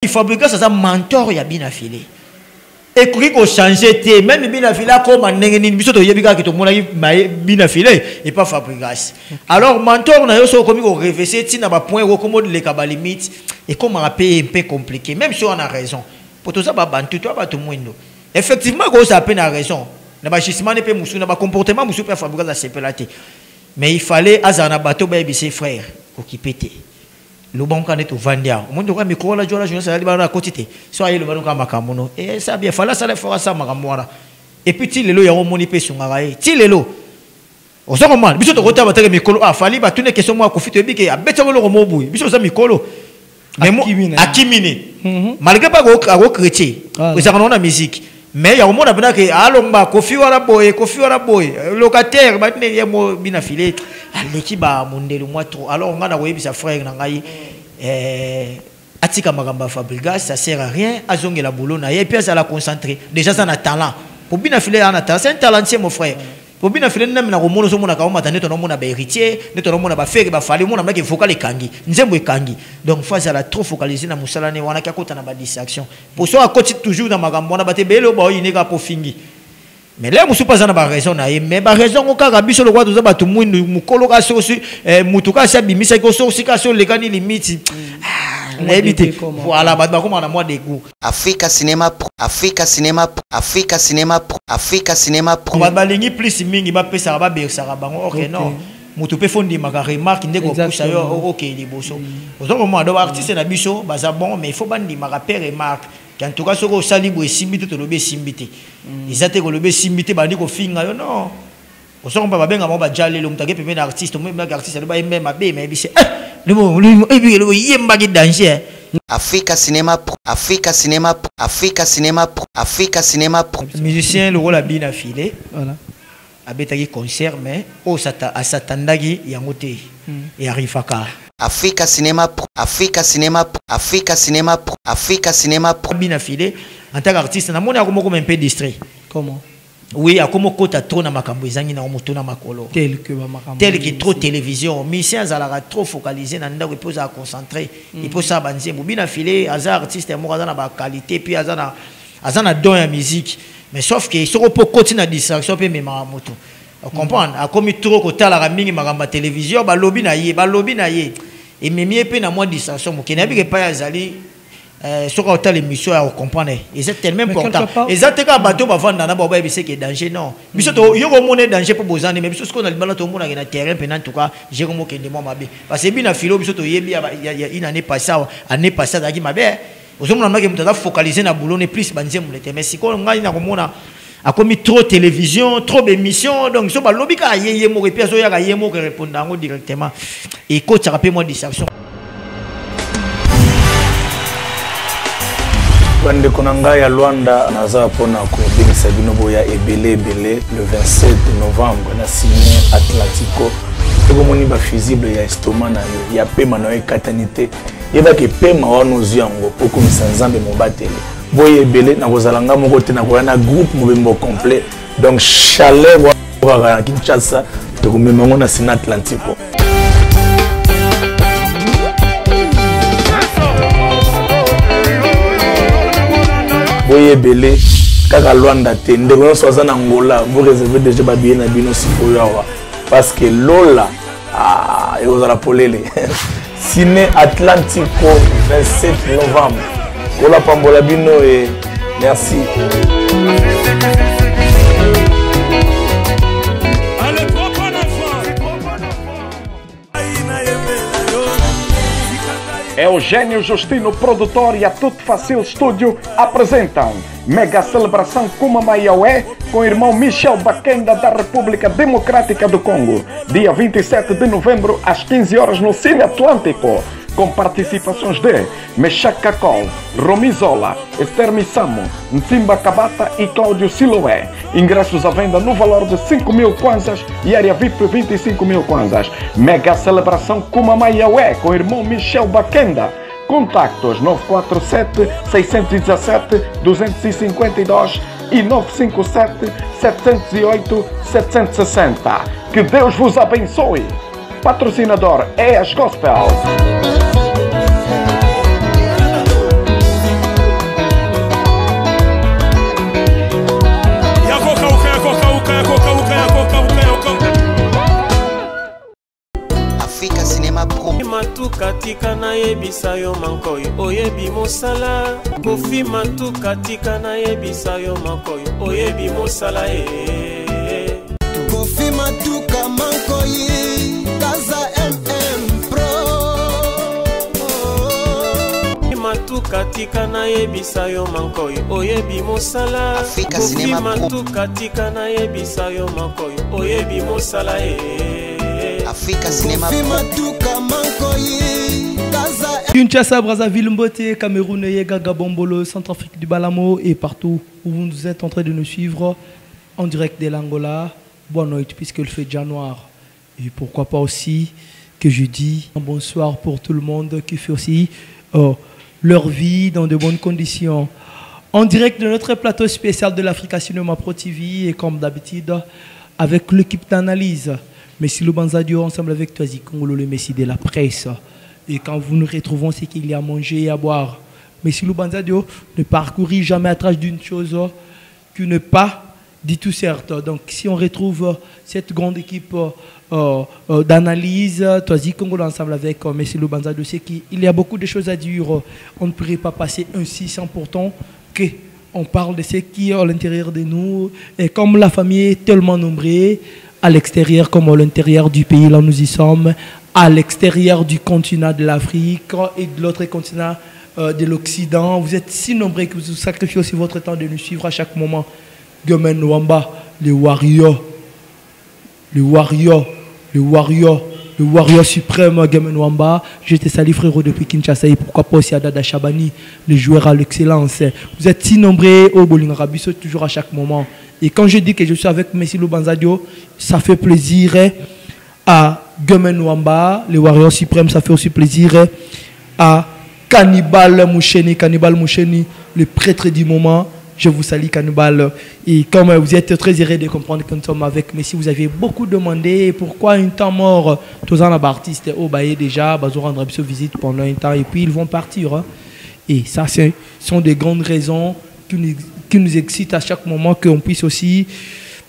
Il fabrique ça mentor ya bien affilé. Et qu'il faut changer té même bien affilé comme un n'engeni biso to yebika ki to mona bien affilé et pas fabrication. Alors mentor na yo so comme ko réfléchir ti na ba point ko comme les ka ba limite et comme rappel un peu compliqué même si on a raison. Pour tout ça ba bantu to ba to mwendo. Effectivement ko ça peine a raison. Na ba chisement ne peut musu na ba comportement musu peut fabriquer la sepelate. Mais il fallait azana bateau ba ses frères ko ki pété. Le bon quand est au Vandia, on dit que micro la joie la jeunesse elle va à côté. Soit il le va makamono et ça bien fallait ça le fera ça makamora. Et puis ti lelo ya o moni pe sungarai. Ti lelo. O so comment biso to kota bateke mikolo ah fali ba tune question moi ko fito bi ke abetsa lo ko mobu. Biso ça mikolo. Mais akimine. Malgré pas ko chrétien. Ko ça on a musique. Mais ya o mona bina ke alomba kofi wala boy locataire ba tune ya mo bina filé. L'équipe a mondé le mois trop. Alors on a envoyé sa frère Nangaï. Atika Magamba Fabriga, ça sert à rien. Azonge la boulot na et puis ça la concentrer. Déjà ça a talent. Pour bien filer un talent, c'est un talentier mon frère. Pour bien filer même na romono so mona ka mata neto mona ba héritier, neto mona ba faire ba fali mona maki focal kangi. Nzembo kangi. Donc fois ça la trop focalisé na musala ne wana ka kota na ba distraction. Pour ça à côté toujours dans Magamba na ba te belo ba ineka po fingi. Mais là, je ne suis pas dans raison. Mais la raison, c'est que le roi de tout le monde, voilà, Africa Cinéma Pro, Africa Cinéma Pro, Africa Cinéma Pro, Africa Cinéma Pro. On va plus mingi, va passer à Babé, ça va ok non. Mutu pe fondi ma remarque ndeko poussa yo ok les bosso. Au moment do artiste na biso baza bon mais il faut bandi ma remarque. En tout cas, ce que ça dit, c'est simbité, le bé simbité. Ils ont été le bé simbité, bandi ko finga yo non. Au son pas bien avant jalé le mutake pe artiste, même artiste le même abé mais c'est le mot le yemba qui danger. Africa Cinéma Pro, Africa Cinéma Pro, Africa Cinéma Pro, Africa Cinéma Pro. Musicien le rôle a bien affilé. Voilà. Abetaki concert mais au sata asatandagi yangote et arifaka. Africa Cinéma Pro, Africa Cinéma Pro, Africa Cinéma Pro, Africa Cinéma Pro. Bien affilé en tant qu'artiste, na moni akomo comme un peu distrait. Comment? Oui, akomo kota trop na makambo ezangi na moto na makolo. Tel que trop télévision, musicien azalaka trop focalisé na ndako pour ça concentrer. Il faut ça banzembo bien affilé, azar artiste mo azana ba qualité puis azana don ya musique. Mais sauf que ce qu'on peut continuer à distraction peut même à moto. Vous comprenez? A comme trop que t'as la mingi magamba télévision, ba lobby na ye. Et même mieux peu na moins distraction. Mo kenabi que pas yazali. Ce qu'on a l'émission à comprendre. Et c'est tellement important. Et ça te cas bateau ba vendre na ba ba c'est que danger non. Biso to yo ko monnaie danger pour bozane mais biso ce qu'on a libala to mona na terrain pendant en tout cas j'ai comme que de moi mabe. Parce que bien filo biso to yebi ya une année passée daki mabe. Aux hommes qui sont focalisés dans le boulot, plus mais si on a trop de télévision, trop d'émissions, donc si on a lobby, il y a des personnes qui répondent directement. Et quand tu as moins de distraction. Bande konanga ya Luanda naza pona ko bingisa binobo ya ebele le 27 novembre na signé Atlantico. Eko moni ba fusible ya estomac na yo ya pema na ekatanité. Yeba ke pema wana oziango poko misanzambe mobatele. Boye ebele na kozalanga moko te na ko na groupe mobembo complet. Donc chaleur wa Kinshasa to ko memango na signé Atlantico. Boye belé kaka Luanda te ndeko soza na Angola vous réservez déjà ba bien na bino sikoyo parce que Lola et aux la polele ciné Atlantico 27 novembre kola pambola bino et merci. Eugênio Justino, produtor e a Tudo Facil Studio apresentam mega celebração Kuma Maiaué com o irmão Michel Bakenda da República Democrática do Congo. Dia 27 de novembro às 15 horas no Cine Atlântico. Com participações de Meshach Kakol, Romizola, Esther Missamo, Nsimba Kabata e Cláudio Siloé. Ingressos à venda no valor de 5.000 kwanzas e área VIP 25.000 kwanzas. Mega celebração Kuma Maiaué com o irmão Michel Bakenda. Contactos 947-617-252 e 957-708-760. Que Deus vos abençoe. Patrocinador ES Gospel. tika na yebisa yo mankoyo oyebi mosala Kofi Matuka tika na yebisa yo mankoyo oyebi mosala Kofi Matuka mankoyi Kaza Pro Matuka tika na yebisa yo mankoyo oyebi mosala Kofi Matuka tika na yebisa yo mankoyo oyebi mosala Africa Cinéma Kinshasa, Brazzaville, Mbote, Cameroun, Yega, Gabombolo, Centrafrique du Balamo et partout où vous êtes en train de nous suivre en direct de l'Angola. Bonne nuit puisque le fait déjà noir. Et pourquoi pas aussi que je dis un bonsoir pour tout le monde qui fait aussi leur vie dans de bonnes conditions. En direct de notre plateau spécial de l'Africa Cinéma Pro TV et comme d'habitude avec l'équipe d'analyse. Messi Lubanzadio ensemble avec Toazi Congolo, le Messi de la presse. Et quand vous nous retrouvons, c'est qu'il y a à manger et à boire. Messi Lubanzadio ne parcourit jamais à travers d'une chose qui n'est pas du tout certes. Donc si on retrouve cette grande équipe d'analyse, Toazi Congolo ensemble avec Messi Lubanzadio, c'est qu'il y a beaucoup de choses à dire. On ne pourrait pas passer ainsi sans pourtant qu'on parle de ce qui est à l'intérieur de nous. Et comme la famille est tellement nombreuse, à l'extérieur comme à l'intérieur du pays, là nous y sommes, à l'extérieur du continent de l'Afrique et de l'autre continent de l'Occident. Vous êtes si nombreux que vous sacrifiez aussi votre temps de nous suivre à chaque moment. Gomen Nwamba, le warrior suprême Gomen Nwamba. Je te salue frérot depuis Kinshasa et pourquoi pas aussi à Dada Chabani, le joueur à l'excellence. Vous êtes si nombreux au Bolingarabiso toujours à chaque moment. Et quand je dis que je suis avec Messi Lubanzadio, ça fait plaisir à Gomen Nwamba, le warrior suprême, ça fait aussi plaisir à Cannibal Moucheni, le prêtre du moment. Je vous salue Cannibal. Et comme vous êtes très heureux de comprendre que nous sommes avec Messi, vous avez beaucoup demandé pourquoi un temps mort, tous les artistes au Baye déjà, ils rendre visite pendant un temps et puis ils vont partir. Et ça, ce sont des grandes raisons qui nous excitent à chaque moment, qu'on puisse aussi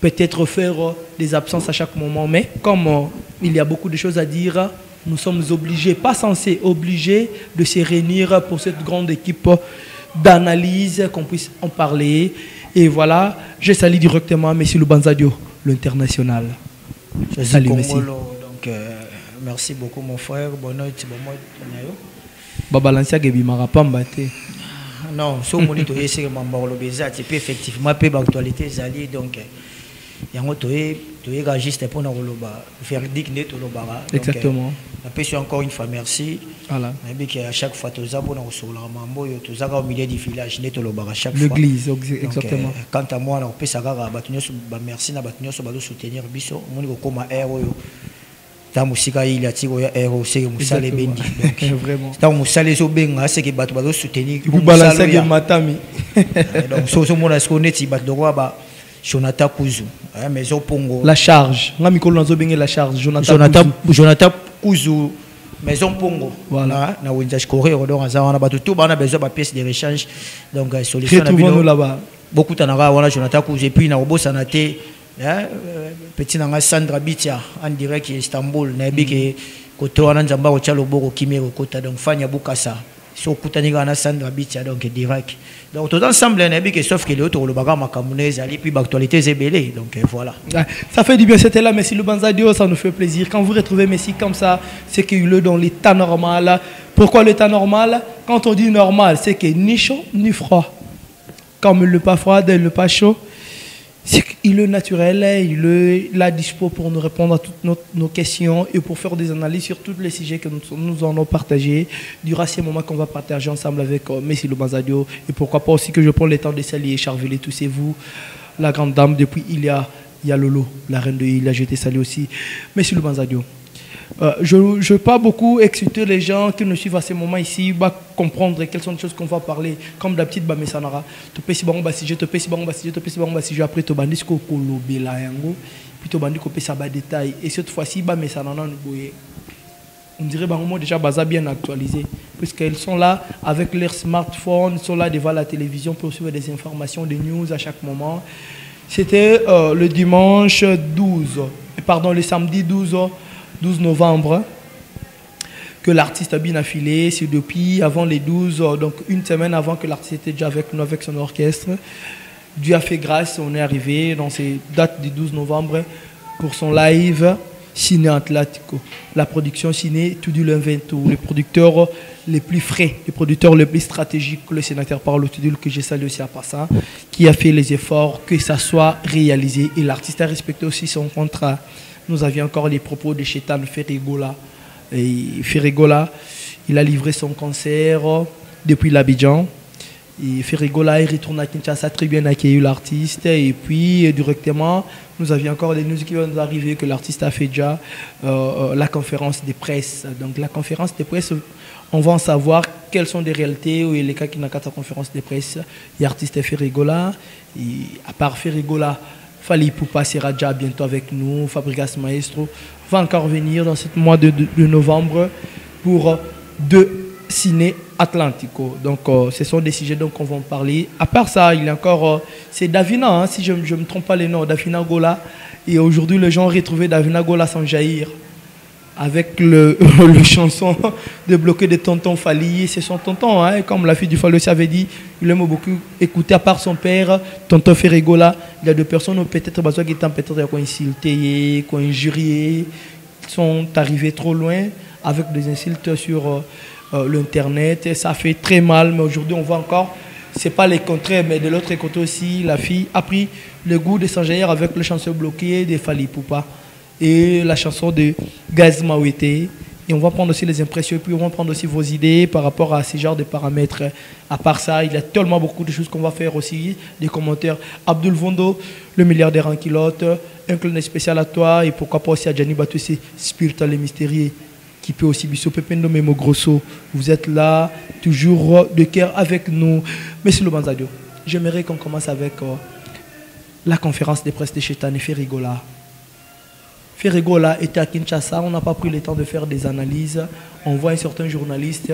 peut-être faire des absences à chaque moment. Mais comme il y a beaucoup de choses à dire, nous sommes obligés, pas censés, obligés de se réunir pour cette grande équipe d'analyse, qu'on puisse en parler. Et voilà, je salue directement Messi Lubanzadio, l'international. Salut Messi. Donc, merci beaucoup mon frère. Bonne nuit. Babalancia Gebi Marapambate. Non, ce monito est c'est effectivement peu d'actualité zali donc yango toye registre pour na roloba verdict net roloba. Exactement. Après encore une fois merci. Voilà. Mais que à chaque fois tous abona recevoir mambo yo tous au milieu du village net roloba à chaque fois. L'église exactement. Quant à moi na opesa kaka batunyo ba merci na batunyo so ba soutenir biso moni ko koma héros yo. Ta musika il a tiré héros c'est musale bendi donc vraiment ta musale so benga c'est que bato ba soutenir vous balancer que matami donc so mona sko neti bato ba Jonathan Kuzu maison Pongo la charge nga mikolo nazo benga la charge Jonathan Kuzu maison Pongo voilà na Windash Corée donc on a bato tout on a besoin de pièces de rechange donc solution retrouvons-nous là-bas beaucoup tanaka wana Jonathan Kuzu et puis na obosa na te petit nanga Sandra Bitia en direct Istanbul na biki koto wana nzamba ko chalo boko kimero kota donc fanya bukasa so kutanika na Sandra Bitia donc direct donc tout ensemble na biki sauf que les autres le baga makamunez ali puis actualité zébélé donc voilà ça fait du bien. C'était là Messi Lubanzadio, ça nous fait plaisir quand vous retrouvez Messi comme ça, c'est qu'il est dans l'état normal. Pourquoi l'état normal? Quand on dit normal, c'est que ni chaud ni froid, comme le pas froid et le pas chaud. Il est naturel, il est là dispo pour nous répondre à toutes nos questions et pour faire des analyses sur tous les sujets que nous allons partager durant ces moments qu'on va partager ensemble avec Messi Lubanzadio. Et pourquoi pas aussi que je prends le temps de saluer Charvelet, tous c'est vous, la grande dame. Depuis il y a Lolo, la reine de Ila, je te salue aussi. Messi Lubanzadio. Je ne veux pas beaucoup exciter les gens qui nous suivent à ce moment ici, comprendre quelles sont les choses qu'on va parler. Comme d'habitude, Mesanara, tu peux si bon si tu peux si bon si tu peux si bon si après tu bandis ko kolobela yango, puis tu bandis ko pesa ba détail. Et cette fois-ci, Mesanara on dirait que déjà baza bien actualisé, puisqu'ils sont là avec leur smartphone, ils sont là devant la télévision pour suivre des informations, des news à chaque moment. C'était le dimanche 12, pardon, le samedi 12 novembre que l'artiste a bien affilé. C'est depuis avant les 12, donc une semaine avant que l'artiste était déjà avec nous, avec son orchestre. Dieu a fait grâce, on est arrivé dans ces dates du 12 novembre pour son live Ciné Atlantico. La production Ciné Tudu L'Invento, les producteurs les plus frais, les producteurs les plus stratégiques, le sénateur Paolo Tudul, que j'ai salué aussi à passant, qui a fait les efforts que ça soit réalisé. Et l'artiste a respecté aussi son contrat. Nous avions encore les propos de Chetan Ferrigola. Et Ferrigola, il a livré son concert depuis l'Abidjan. Et Ferrigola est retourné à Kinshasa, très bien accueilli l'artiste. Et puis, directement, nous avions encore des news qui vont nous arriver que l'artiste a fait déjà la conférence de presse. Donc, la conférence de presse, on va en savoir quelles sont les réalités ou les cas qui n'ont qu'à sa conférence de presse. Il y a l'artiste Ferrigola. Et à part Ferrigola, Fali Poupa sera déjà bientôt avec nous. Fabrigas Maestro va encore venir dans ce mois de novembre pour 2 Ciné Atlantico. Donc, ce sont des sujets dont on va en parler. À part ça, il y a encore... c'est Davina, hein, si je ne me trompe pas les noms, Davina Gola. Et aujourd'hui, les gens ont retrouvé Davina Gola sans jaillir. Avec le chanson de bloquer de Tonton Fali. C'est son tonton, hein, comme la fille du Fali aussi avait dit. Il aime beaucoup écouter, à part son père, Tonton Ferrigola. Il y a 2 personnes, peut-être, qui étaient peut-être insultées, injuriées, qui sont arrivées trop loin avec des insultes sur... l'internet, ça fait très mal, mais aujourd'hui on voit encore, c'est pas les contraires, mais de l'autre côté aussi, la fille a pris le goût de s'enjaillir avec le chanson bloqué de Fali Poupa et la chanson de Gaz Mawete. Et on va prendre aussi les impressions, et puis on va prendre aussi vos idées par rapport à ces genres de paramètres. À part ça, il y a tellement beaucoup de choses qu'on va faire aussi, des commentaires. Abdul Vondo, le milliardaire en culotte, un clin spécial à toi, et pourquoi pas aussi à Gianni Batoussé, spirituel et mystérieux, qui peut aussi Bisso Pependo Memo Grosso. Vous êtes là, toujours de cœur avec nous. Monsieur Lobanzadio, j'aimerais qu'on commence avec la conférence de presse de Chetan et Ferrigola. Ferrigola était à Kinshasa, on n'a pas pris le temps de faire des analyses. On voit un certain journaliste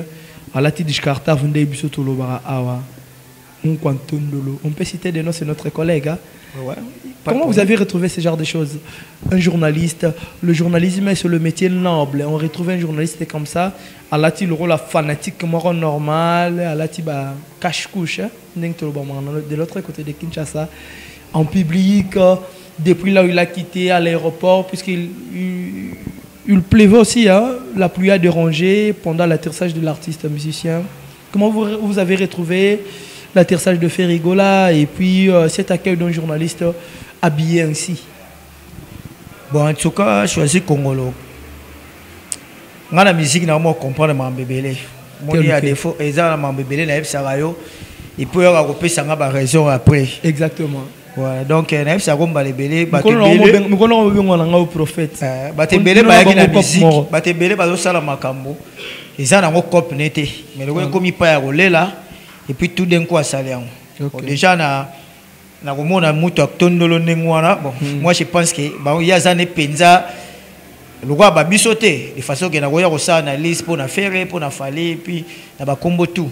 à la tête de Jakarta, Vunde Bisso Tolobara Awa. On peut citer des noms, c'est notre collègue. Hein? Ouais. Comment vous avez retrouvé ce genre de choses? Un journaliste, le journalisme c'est le métier noble. On retrouve un journaliste comme ça, à la le rôle fanatique, mort normal, à la cache-couche, de l'autre côté de Kinshasa, en public, depuis là où il a quitté à l'aéroport, puisqu'il pleuvait aussi, hein? La pluie a dérangé pendant l'atterrissage de l'artiste musicien. Comment vous avez retrouvé l'atterrissage de Ferrigola et puis cet accueil d'un journaliste habillé ainsi? Bon, en tout cas, choisi Congolo. Dans la musique, je comprends mon bébé. Mon il y a des défauts, et ça, mon bébé, il peut y avoir une raison après. Exactement. Ouais, donc, il y a des prophètes. Et puis tout d'un coup, ça allait. Déjà, moi je pense que il y a des penza le roi va bisoter de façon que na analyse pour na faire pour na faller puis na ba combo tout.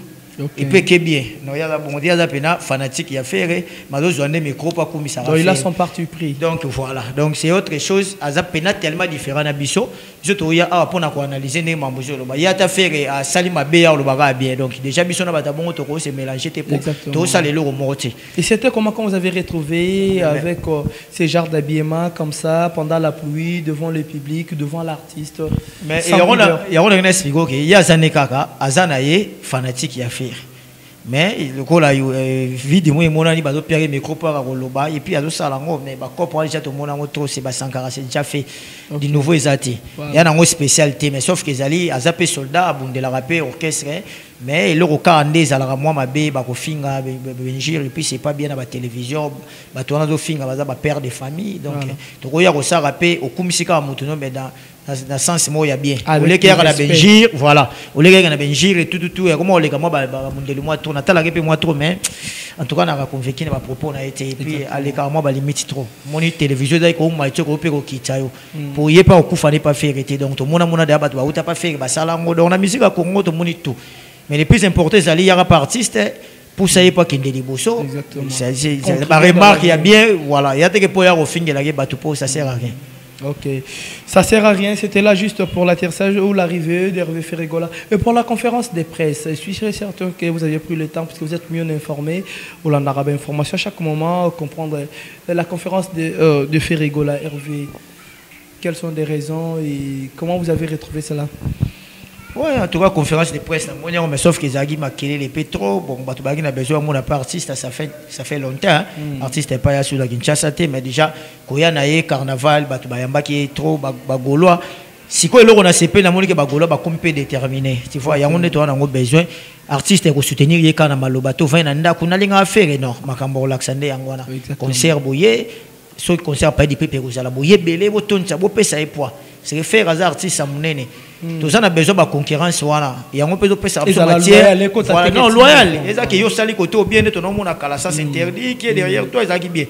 Et puis que bien il y a bon dia za pena fanatique il a faire mais zo ande micro pas comme ça. Donc il a son parti pris. Donc voilà, donc c'est autre chose à za pena tellement différent na biso biso ya pour na analyser ne mambozo lo ba ya ta faire à salima be ya lo ba bien. Donc déjà biso na ba ta bon to ko se mélanger pour tout ça les lots morté. Et c'était comment quand vous avez retrouvé avec ces genres d'habillement comme ça pendant la pluie devant le public, devant l'artiste? Mais il y a un expliquer que il y a zanekaka azanaye fanatique ya faire. Mais le coup là vidéo et mon ami bazo péré micro pour roloba et puis azo salango mais ba comprendre déjà tout mon ami trop c'est ba sankara c'est déjà fait du nouveau exati il y a une spécialité mais sauf que zali azapé soldat abonde la rapé orchestre mais le roka andé zala moi mabe ba ko finga benjir et puis c'est pas bien à la télévision ba to nazo finga baza ba père de famille donc to ko ya ko sa rapé au kumisika mutuno mais dans sens moi il y a bien au lieu qu'il y a la benjir voilà au lieu qu'il y a la benjir et tout et comment les moi ba mundeli moi tourne tala que moi trop mais en tout cas on a convaincu ba propos na été et puis aller car moi ba limite trop mon télévision dai ko ma tiko pe ko kitayo pour y pas okufa ne pas faire été donc tout mona de ba to pas faire ba sala ngo donc la musique à Congo tout moni tout mais le plus important c'est il y a un artiste pour ça y pas qu'il des bosso c'est la remarque il y a bien voilà il y a que pour y au fin de la ba tout pour ça sert à rien. Ok, ça sert à rien, c'était là juste pour l'atterrissage ou l'arrivée d'Hervé Ferregola. Et pour la conférence de presse, je suis certain que vous avez pris le temps, parce que vous êtes mieux informé, ou l'en arabe information à chaque moment, comprendre la conférence de Ferregola, Hervé. Quelles sont les raisons et comment vous avez retrouvé cela? Oui, en tout cas, conférence de presse, mais sauf que Zaghi m'a quitté les pétro. Bon, Batubagi a besoin de mon artiste, ça fait longtemps. Hein. Artiste n'est pas là sur la Kinshasa, mais déjà, quand il y a carnaval, Batubayamba qui est trop, Bagolois. Si quoi, on a CP, on a dit que Bagolois va comme déterminé. Tu vois, il y a un besoin. Artiste est soutenir les carnaval, bateau, on a une faire énorme. Makambo Laxandé, Angwana. Concert Boye, ce concert pas de pépé, vous allez Boye, Belé, Boton, ça, Bopé, ça et poids. C'est faire un artiste à mon nez. Tout ça, on a besoin de concurrence. Voilà. Il y a un peu de matière. Non, loyal. Et ça qui est sali côté au bien de ton nom, on a calassa, c'est interdit, qui est derrière toi, et ça qui bien.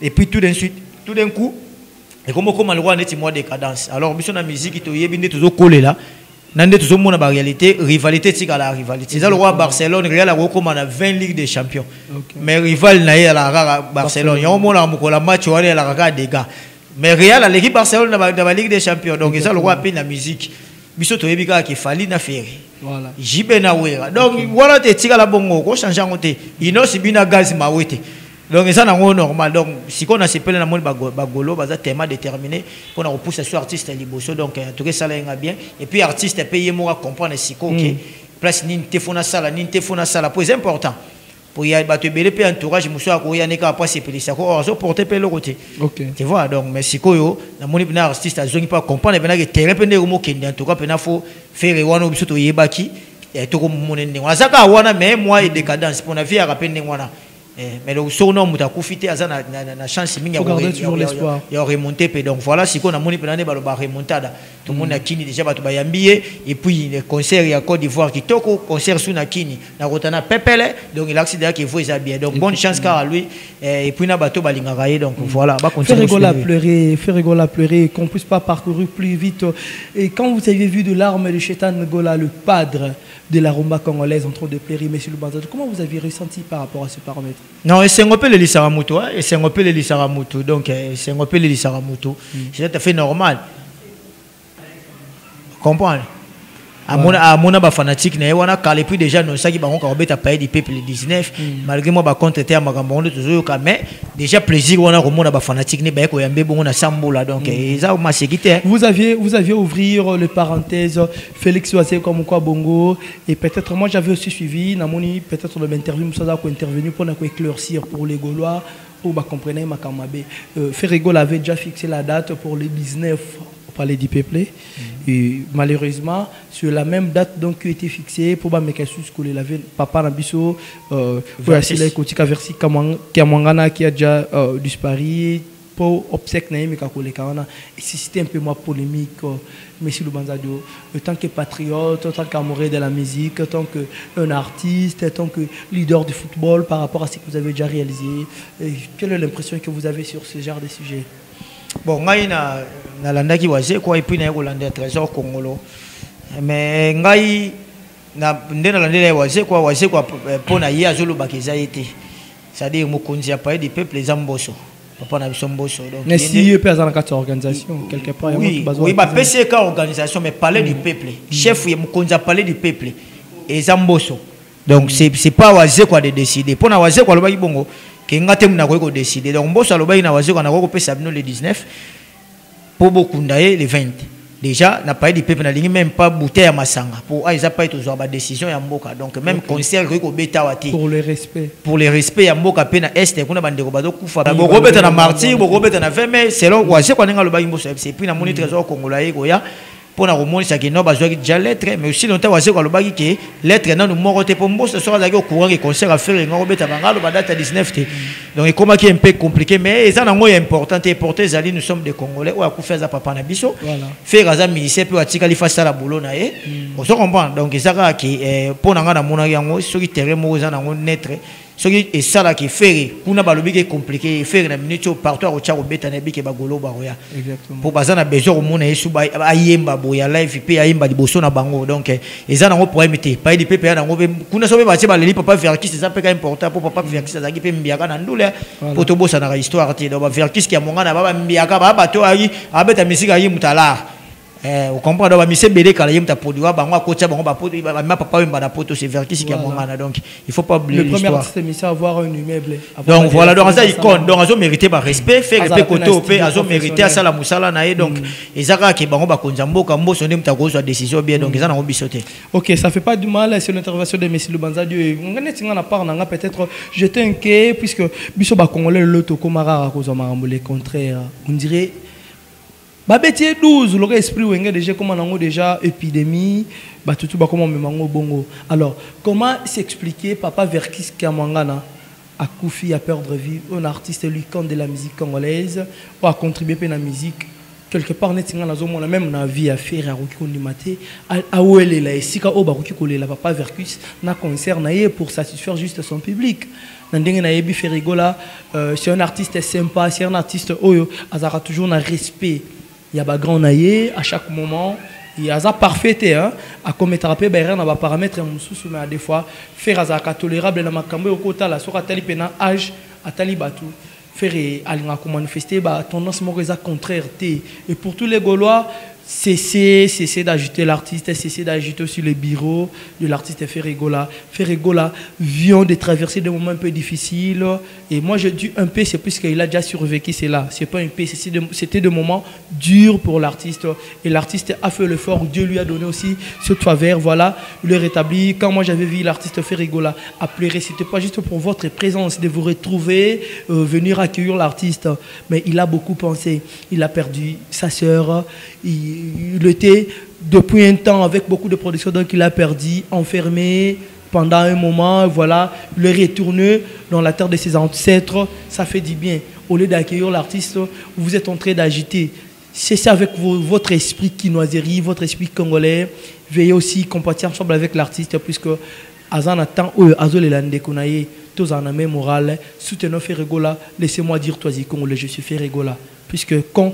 Et puis tout d'un coup, et comme on a le droit de décadence. Alors, mission de la musique, il y a toujours collé là. Dans tout le monde a réalité, rivalité, c'est la rivalité. C'est ça le roi Barcelone, Real a recommandé 20 Ligues des Champions. Mais rival n'a pas la Barcelone. Il y a un moment où la match, il y a la des gars. Mais Real a l'équipe Barcelone dans la Ligue des Champions. Donc, ça le roi a la musique. Biso to yebika ki fali na faire voilà jibe na wera donc voilà te tika la bongo ko changer ngote ino sibina gaz mawete donc ça na normal donc si qu'on a sepelé na moni bagolo baza tellement déterminé pour na repousser sur artiste liboso donc en tout cas ça la bien et puis artiste payer moi comprendre siko que place ni te fona sala pour c'est important pour y aller battre belé pe entourage muso akoya neka pas sepelé ça ko so porter pe le côté tu vois donc mais siko yo na moni bina artiste azongi pas comprendre bina que terrain pe ne mo kende en tout cas pe na faut faire wana biso to yebaki et to ko monene azaka wana mais moi et décadence pour na vie à rappeler wana mais le son homme a profité à la chance mingi ya remonter pe donc voilà si qu'on a moni penane ba remontada tout le monde a kini déjà ba to bayambié et puis le concert ya Côte d'Ivoire qui toko concert sous na kini na rotana pepele donc l'accident qui faut ça bien donc bonne chance car à lui et puis na bateau balinga railler donc voilà ba continuer faire rigoler pleurer qu'on puisse pas parcourir plus vite et quand vous avez vu de l'arme de Chetan Ngola le padre de la rumba congolaise en train de pleurer monsieur Lubanza comment vous avez ressenti par rapport à ce paramètre? Non, c'est un peu le Lissaramuto, et c'est un peu le Lissaramuto, donc c'est un peu le Lissaramuto. C'est tout à fait normal. Comprendre? À mon fanatique, on a calé plus déjà nos sacs qui vont encore payer du peuple le 19. Malgré moi, contre était à Magambondo, toujours mais déjà plaisir on a remonté à fanatique ne baie koyambe bon on a sambola donc ça m'a séquité. Vous aviez ouvrir le parenthèse Félix Oisé comme quoi bongo et peut-être moi j'avais aussi suivi namoni peut-être le interview ça ko intervenu pour éclaircir pour les Gaulois pour ba comprendre Makamabe Ferregola avait déjà fixé la date pour le 19 Palais du Peuple et malheureusement sur la même date donc qui a été fixée pour ba mekasus que la papa Nabiso Voici Kotika Versi Kamangana qui a déjà disparu pour obsèque na yemeka kolekana et c'était un peu moins polémique monsieur Lubanza Dio en tant que patriote en tant qu'amoureux de la musique en tant qu'un artiste en tant que leader du football par rapport à ce que vous avez déjà réalisé et quelle est l'impression que vous avez sur ce genre de sujet? Bon, ngai na landa ki waze quoi et puis na kolanda trésor congolo mais ngai na ndena landa waze quoi pour na ya zolo bakeza été c'est-à-dire mokonzi a parlé du peuple les amboso papa na bisomboso donc mais si il peut avoir une organisation quelque part oui bah PCK organisation mais parler du peuple chef mokonzi a parlé du peuple et amboso donc c'est pas waze quoi de décider pour na waze quoi le baki bongo que ngate muna ko décider donc mboso aloba ina waze ko na ko pesa bino le 19 pour beaucoup ndaye le 20 déjà n'a pas eu de peuple na ligne même pas bouteille à masanga pour ils a pas été ba décision ya mboka donc même concert ko beta wati pour le respect ya mboka pe na est kuna bandeko bazo kufa boko beta na martyr boko beta na 20 mais selon waze ko nga loba imboso c'est puis na moni trésor congolais ko ya pour na remonter que no bazwa déjà lettre mais aussi longtemps waze ko loba ki lettre na no morote pour mboso so za ko courant que concert à faire ngo beta bangalo ba date 19 té donc comment qui est un peu compliqué mais ça nango est important et porter zali nous sommes des Congolais ou à coup faire ça papa na biso faire ça ministère puis atika li face la boulot na on se comprend donc ça qui pour na ngana mona yango sur terrain mo za nango netre Ce qui est ça là qui fait, qu'on a balobi qui est compliqué, faire na minute partout au tchao beta na biki bagolo baroya. Exactement. Pour bazana besoin au monde yesu ba ayemba boya live pe ayemba liboso na bango donc eza na ngo problème te pa di pepe na ngo kuna so be ba ba leli papa verkis c'est ça pe important pour papa verkis za ki pe mbiaka na ndule pour to bossa na histoire te donc verkis ki amonga na baba mbiaka ba bato ayi abeta misika yi mutala. Vous comprenez, donc c'est belé quand il y a produit, bango côté bango produit, ma papa même bana poto c'est verki qui a mon mana donc il faut pas oublier l'histoire. Le premier artiste c'est avoir un immeuble. Donc voilà donc ça icône donc azo mérité par respect faire respect côté au fait azo mérité à ça la musala naé donc ezaka ki bango ba konzambo kambo sonné mutako soit décision bien donc ça na bisoté. OK, ça fait pas du mal sur l'intervention de Messi Lubanza Dieu. On gagne tinga na part na peut-être jeter un quai puisque biso ba congolais le toko marara ko le contraire. On dirait Babetier 12, le esprit wenge déjà comment on déjà épidémie, bah tout bah comment memango bongo. Alors comment s'expliquer papa Verkis Kamangana a Koufi à perdre vie, un artiste lui quand de la musique congolaise ou a contribué à la musique quelque part netinga na zomo na même na vie à faire à Roki Kondimate à ouele la esika o ba Roki kolela papa Verkis na concert na ye pour satisfaire juste son public. Nandenge na yebi Ferigola c'est un artiste sympa, c'est un artiste oyo azara toujours na respect. Il y a des grands naïe à chaque moment. Il y a ça parfait, hein. À comme thérapie, ben rien n'a pas paramètre mais à des fois faire ça tolérable dans ma cambo au côté la sur tali pena âge à tali batu faire aller manifester bah tendance moreza contraire et pour tous les Gaulois cesser d'agiter l'artiste, cesser d'agiter aussi le bureau de l'artiste Ferregola. Ferregola vient de traverser des moments un peu difficiles. Et moi, je dis un peu, c'est plus qu'il a déjà survécu cela. C'est pas un peu, c'était des moments durs pour l'artiste. Et l'artiste a fait l'effort. Dieu lui a donné aussi ce faveur. Voilà, il le rétablit. Quand moi, j'avais vu l'artiste Ferregola à pleurer, c'était pas juste pour votre présence, de vous retrouver, venir accueillir l'artiste. Mais il a beaucoup pensé. Il a perdu sa sœur. Il était depuis un temps avec beaucoup de productions, donc il a perdu, enfermé pendant un moment, voilà, il est retourné dans la terre de ses ancêtres, ça fait du bien. Au lieu d'accueillir l'artiste, vous êtes en train d'agiter. C'est ça avec votre esprit quinoiserie, votre esprit congolais, veillez aussi compatir ensemble avec l'artiste, puisque Azan attend Azo les landais qu'on a eu, tous en même morale, soutenons Ferregola, laissez-moi dire toi Congolais, je suis Ferregola, puisque quand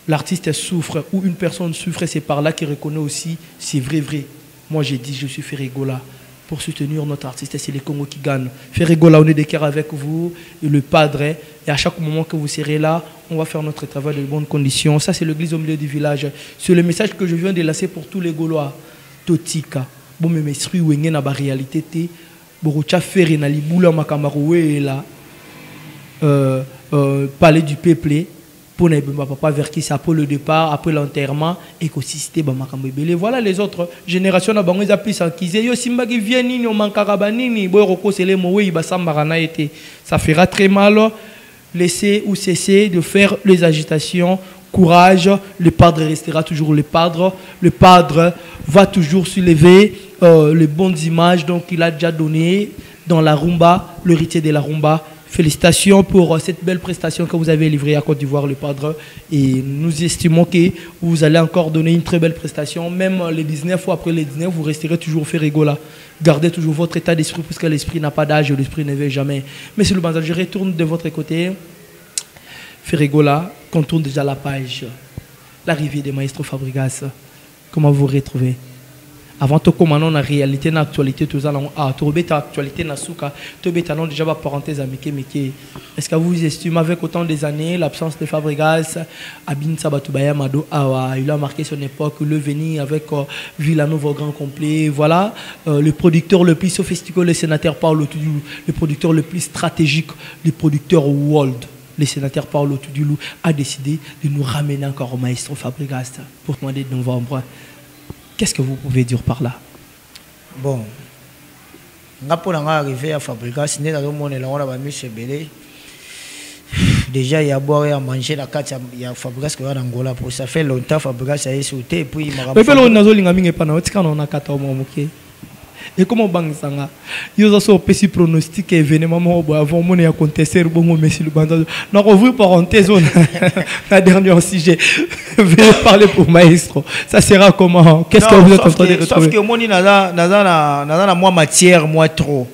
l'artiste souffre ou une personne souffre, c'est par là qu'il reconnaît aussi, c'est vrai. Moi j'ai dit, je suis Ferregola. Pour soutenir notre artiste, c'est les Congo qui gagnent. Ferregola, on est de cœur avec vous, et le padre, et à chaque moment que vous serez là, on va faire notre travail de bonnes conditions. Ça, c'est l'église au milieu du village. C'est le message que je viens de lancer pour tous les Gaulois. Totika, bon, mais esprit ou na ba réalité, Borocha Ferre na liboula makamaroué là, palais du peuple. Pour ne pas vers qui ça pour le départ, après l'enterrement, écosystème, voilà les autres générations na bango ils plus enquisé. Yo simba qui vient ni on manquera ni boy roko c'est les mots il sambarana été. Ça fera très mal. Laisser ou cesser de faire les agitations. Courage, le padre restera toujours le padre. Le padre va toujours soulever les bonnes images donc il a déjà donné dans la rumba, l'héritier de la rumba. Félicitations pour cette belle prestation que vous avez livrée à Côte d'Ivoire, le padre. Et nous estimons que vous allez encore donner une très belle prestation. Même les 19 ou après les 19, vous resterez toujours Ferregola. Gardez toujours votre état d'esprit, puisque l'esprit n'a pas d'âge, l'esprit ne veut jamais. Monsieur le Banza, je retourne de votre côté. Ferregola, contourne déjà la page. L'arrivée des maestros Fabregas. Comment vous retrouvez? Avant tout, comme on a réalité, dans l'actualité, tout ça, actualité, dans souka, tout déjà ma parenthèse à Mike. Est-ce que vous estimez avec autant des années l'absence de Fabregas, Abin Sabatubaya Mado Awa, il a marqué son époque, le venir avec Villanova au grand complet, voilà, le producteur le plus sophistiqué, le sénateur Paolo Tudulu, le producteur le plus stratégique, le producteur world. Le sénateur Paolo Tudulu a décidé de nous ramener encore au maestro Fabregas pour demander de novembre. Qu'est-ce que vous pouvez dire par là? Bon, quand on est arrivé à Fabregas, déjà il y a à boire et à manger la carte, il y a Fabregas qui est en Angola. Ça fait longtemps Fabregas a sauté. Puis il m'a rappelé. Et comment bang sanga ils ont so petit pronostic événement avant mon a contester bon monsieur le bandage non ouvrir parenthèse la dernière sujet veuillez parler pour maestro ça sera comment qu'est-ce que vous êtes en train de retrouver sauf que moi ni naza moi matière moi trop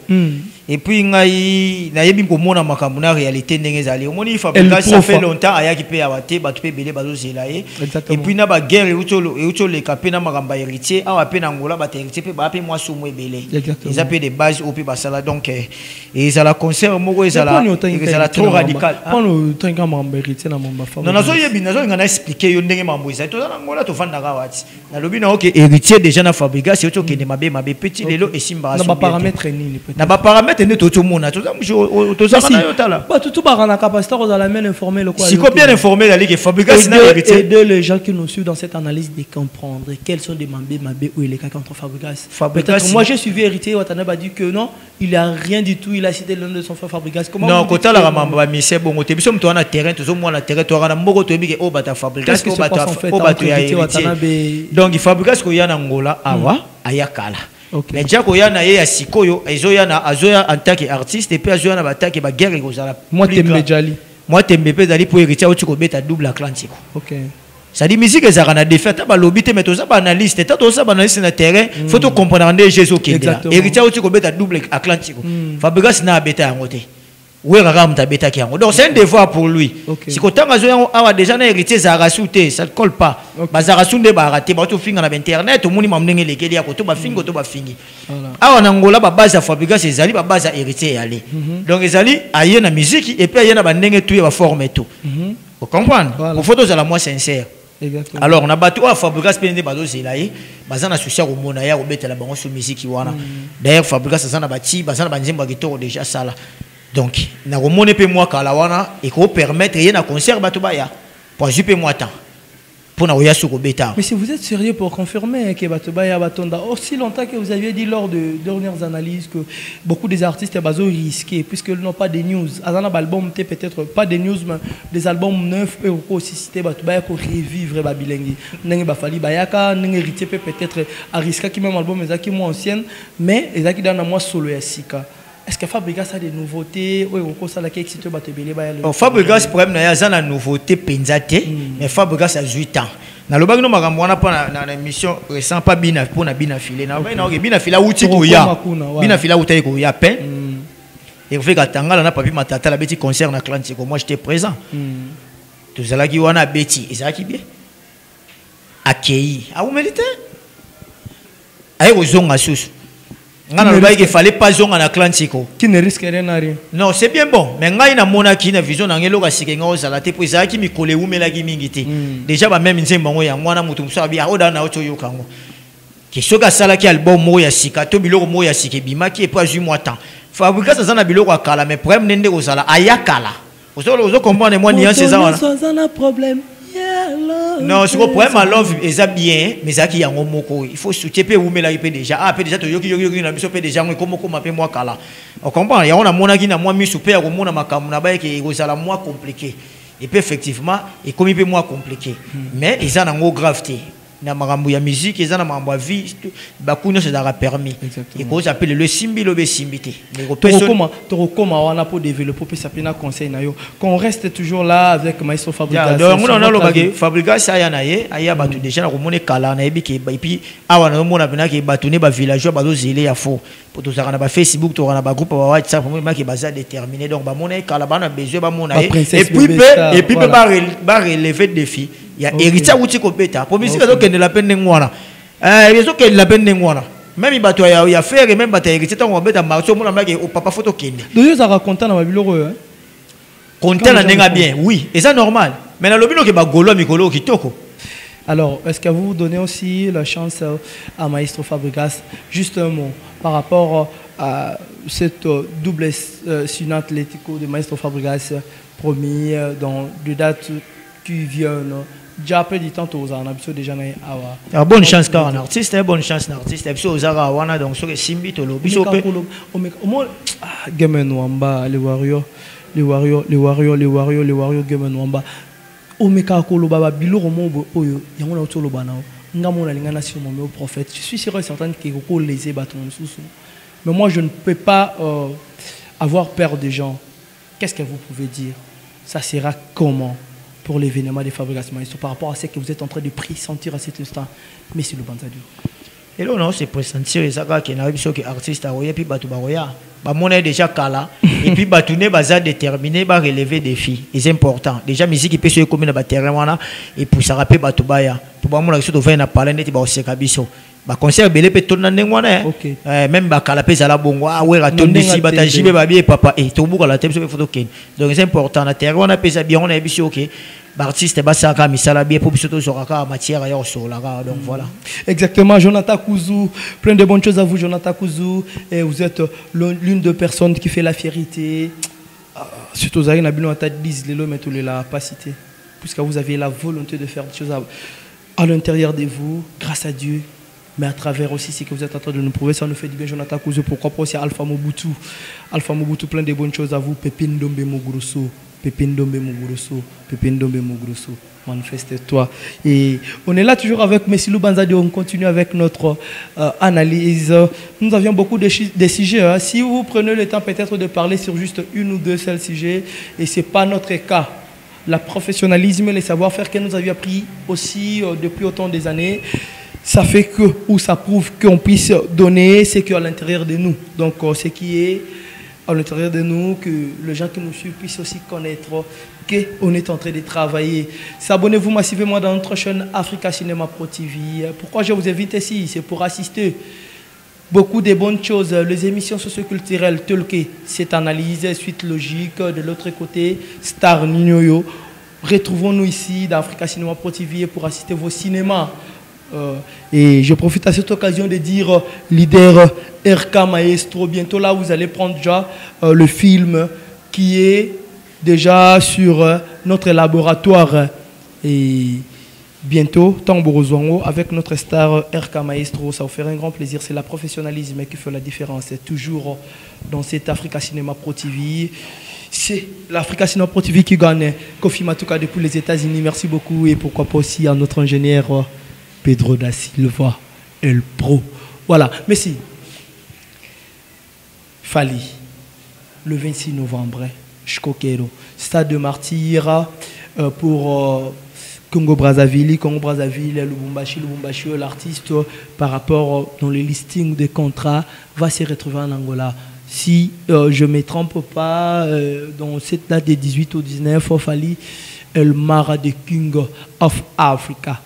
et et puis ngai nayebi komona makambo na réalité ndenge ezali omoni Fabregas ça fait longtemps ayaki pe awate bato pe belé bazo zela ye et puis na ba guerre eutolo le kapé na makambo héritier awa pe na ngola ba héritier pe ba pe moi sumo ebele eza pe des bases au pe basala donc et ezala concert moko ezala trop radical pano tenga makambo héritier na mamba Fabregas non nazo yebi nazo ngana expliquer yo ndenge mambo eza to na ngola to fanda ka wati na lobi na OK héritier déjà na Fabregas eutolo ke mabe petit lelo esimba na ba paramètres nini na ba paramètres ne to mona to tout barana capacité aux la même informé le quoi si bien informé la ligue Fabregas na héritier aider les gens qui nous suivent dans cette analyse de comprendre quels sont des mambé où il est contre Fabregas. Peut-être moi j'ai suivi héritier Watana a dit que non il a rien du tout il a cité l'un de son frère Fabregas comment non kota la mamba mais c'est bon te biso mto na terrain to mo na terrain to na moko to bi ke o bata Fabregas ko bata donc Fabregas ko yana ngola awa ayakala. Mais déjà qu'il y a na sikoyo ezoyana azoya en tant qu'artiste et puis azoya na bataki ba guerre kozala moi tembe jali moi tembe pe dali pour héritier au tiko beta double atlantique OK ça dit musique ezaka na défaite ba lobby te mais to ça ba analyste ta to ça ba analyste na terrain faut to comprendre ndé Jésus kende héritier au tiko beta double atlantique Fabregas na beta yango te donc c'est un devoir pour lui. Si quand on déjà un héritier zarasouté, ça ne colle pas. Bazarasounde baraté, ba to finga na internet, au monde mamnenge lekeli ya koto ba fingo to ba fingi. Ah on angola ba base à Fabregas ezali ba base à héritier yali. Donc ezali aye na musique et puis aye na bandenge tout ya forme tout. Vous comprenez? Pour photos à la moi sincère. Alors on a battu à Fabregas pende bazo zelaye, bazana soucia ko mona ya ko betela bango sur musique wana. D'ailleurs Fabregas azana bati, bazana banzemba gitoro déjà ça là. Donc, na romone pe moi kalawana et ko permettre y na concert batubaya pour juper moi temps pour na oya suko beta. Mais si vous êtes sérieux pour confirmer que batubaya batonda aussi longtemps que vous aviez dit lors de dernières analyses que beaucoup des artistes bazo risqués puisqu'ils n'ont pas des news. Azana album peut-être pas des news mais des albums neufs et aussi cité batubaya pour revivre babilengi. Nenge bafali bayaka nenge héritier peut-être à risquer qui même album ezaki moins ancienne mais ezaki dans moi solo ya sika. Est-ce que Fabregas a des nouveautés? Oui, on constate que c'est Fabregas, problème, il y a une nouveauté penzate, mais Fabregas a 8 ans. Na lobaki no makambo wana pa na émission récent pas bina pour na bina filé na bina fila uti ko ya bina fila uti ko ya pen et vous fait katangala na papi matata la beti concert na Atlantique moi j'étais présent tout ça là qui wana beti ezaki bien accueilli a vous méritez ayi ozonga susu. Il fallait pas zonga na Atlantique. Qui ne risque rien à rien. Non, c'est bien bon. Mais ngai na mona ki na vision na ngelo ka sikenga ozala te pour ça qui mi kole umela ki mingiti. Déjà ba même nzemba ngo ya mwana mutu musa bi oda na oto yokango. Ki soka sala ki album mo ya sika to biloko mo ya sike bima ki e pas 8 mois temps. Fabregas ça na biloko akala mais problème nende ozala ayakala. Ozo comprendre moi nuance ça wana. Ça na problème. Non, c'est le problème à l'offre, c'est bien, mais ça qui est en moko. Il faut soutenir peu ou mais là il peut déjà. Ah, peut déjà tu yoki na biso peut déjà comment m'appeler moi kala. On comprend. Il y a on a mona qui na moi mis super au mona makamuna ba qui est ça la moins compliqué. Et puis effectivement, et comme il peut moins compliqué. Mais ils ont un gravité. Na makambo ya musique ils ont na makambo vie bakuna c'est dara permis. Et qu'on appelle le simbi lobe simbité. Comment on a pour développer puis ça peut na conseil na yo. Qu'on reste toujours là avec Maestro Fabregas. Donc on a le Fabregas ça ya na ye, aya batu déjà na komone kala na yebi ke et puis awa na mona bena ke batu ne ba villageois bazo zélé ya fo. Pour tout ça na ba Facebook to na ba groupe ba WhatsApp pour moi ke baza déterminé donc ba mona kala ba na besoin ba mona et puis ba relever défi. Il y a héritier outi ko beta. Pour musique zo kende la peine ngwana. Zo kende la peine ngwana. Même bato ya faire même bato héritier tant on beta marcho mona maki au papa photo kende. Donc ça raconte na babiloko hein. Content na ndenga bien. Oui, et ça normal. Mais na lobino ke ba golo mikolo kitoko. Alors, est-ce que vous donnez aussi la chance à Maestro Fabregas, juste un mot, par rapport à cette double signe athlético de Maestro Fabregas, promis dans des dates qui viennent. Déjà après du temps, on a déjà une bonne chance car un artiste, une bonne chance un artiste. Et puis on a donc sur les simbi to lobi so pe. Game Nwamba, les Warriors, Game Nwamba. Omeka kolo baba biloko mo oyo yango na tolo bana ngamo na lingana sur mon prophète. Je suis sûr et certain que ko léser baton sous. Mais moi je ne peux pas avoir peur des gens. Qu'est-ce que vous pouvez dire? Ça sera comment pour l'événement des Fabregas Maestro par rapport à ce que vous êtes en train de pressentir à cet instant, Monsieur Lubanza Dio? Et là, non, c'est pressentir, ça qui n'arrive sur que artiste a puis batu baroya. Bah, mon est déjà cala. Et puis, batouné, baza déterminé, bah, relever des filles. C'est important. Déjà, musique, qui peut se communer dans le terrain, et puis, ça rappelle batubaya. Pour moi, mon action de faire un parler net, bah, aussi, kabiso. Bah, concert, belé, peut tourner dans le même, bah, calapé, ça la bongo, ah, ouais, raton d'ici, bah, t'as jibé, bah, bien, papa, et tout le monde, la tête, sur les photos, donc, c'est important. La terre, on a pesé bien, on a bis, ok. L'artiste est basé à Misala, pour surtout sur la matière, sur la donc voilà. Exactement, Jonathan Kouzou, plein de bonnes choses à vous, Jonathan Kouzou. Et vous êtes l'une des personnes qui fait la fierté. Surtout, Zahir Nabil, on a dit, mais tous les la pas cité. Puisque vous avez la volonté de faire des choses à l'intérieur de vous, grâce à Dieu. Mais à travers aussi ce que vous êtes en train de nous prouver, ça nous fait du bien, Jonathan Kouzou. Pourquoi pas aussi Alpha Mobutu. Alpha Mobutu, plein de bonnes choses à vous. Pépine Dombe Mogrosso. Pépine Dombe Mogrosso. Pépine Dombe Mogrosso. Manifeste-toi. Et on est là toujours avec M. Lubanzadi. On continue avec notre analyse. Nous avions beaucoup de sujets. Hein. Si vous prenez le temps peut-être de parler sur juste une ou deux seuls sujets, et ce n'est pas notre cas. Le professionnalisme et le savoir-faire que nous avions appris aussi depuis autant des années, ça fait que, ou ça prouve qu'on puisse donner ce qui est à l'intérieur de nous. Donc, ce qui est à l'intérieur de nous, que les gens qui nous suivent puissent aussi connaître qu'on est en train de travailler. Abonnez-vous massivement dans notre chaîne Africa Cinema Pro TV. Pourquoi je vous invite ici? C'est pour assister beaucoup de bonnes choses, les émissions socioculturelles telles que cette analyse, suite logique, de l'autre côté, Star Ninoyo. Retrouvons-nous ici dans Africa Cinema Pro TV pour assister vos cinémas. Et je profite à cette occasion de dire leader RK Maestro, bientôt là vous allez prendre déjà le film qui est déjà sur notre laboratoire et bientôt Tamborozongo avec notre star RK Maestro, ça vous fera un grand plaisir, c'est le professionnalisme qui fait la différence, c'est toujours dans cette Africa Cinema Pro TV. C'est l'Africa Cinema Pro TV qui gagne Kofi Matuka depuis les États-Unis, merci beaucoup et pourquoi pas aussi à notre ingénieur Pedro da Silva, El Pro. Voilà, merci. Fali, le 26 novembre, Chkokero, Stade de Martyr pour Congo-Brazzaville, Lubumbashi, l'artiste par rapport dans le listing des contrats va se retrouver en Angola. Si je ne me trompe pas, dans cette date de 18 au 19, Fali, El Mara de King of Africa.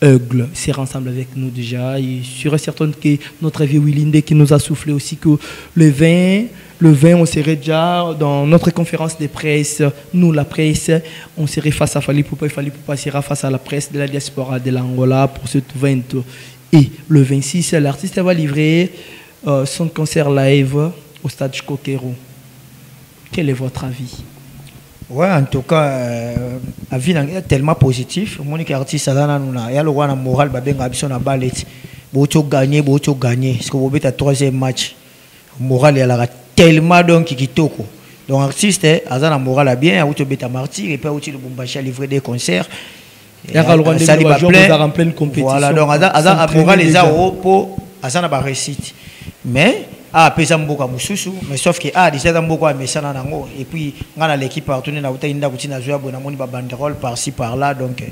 Eugle sera ensemble avec nous déjà. Et je suis certain que notre vieux Willinde qui nous a soufflé aussi que le 20, on serait déjà dans notre conférence de presse, nous la presse, on serait face à Fali Poupa sera face à la presse de la diaspora de l'Angola pour ce 20. Et le 26, l'artiste va livrer son concert live au stade Chkokero. Quel est votre avis? Ouais, en tout cas, avis est tellement positif. Mon artiste a le moral, na ballet. Beaucoup gagné. Parce que vous êtes à troisième match. Moral est tellement donc kitoko. Donc artiste a un moral bien, a beta martyr et puis a le Bombachi a livré des concerts. Il y a en pleine compétition. Voilà, donc a moral les a pour azana ba réussite. Mais pesa mboka mususu, mais sauf que déjà mboka mesana nango et puis ngana l'équipe partenaire na utainda kutina zoya bona moni ba banderole par-ci par-là donc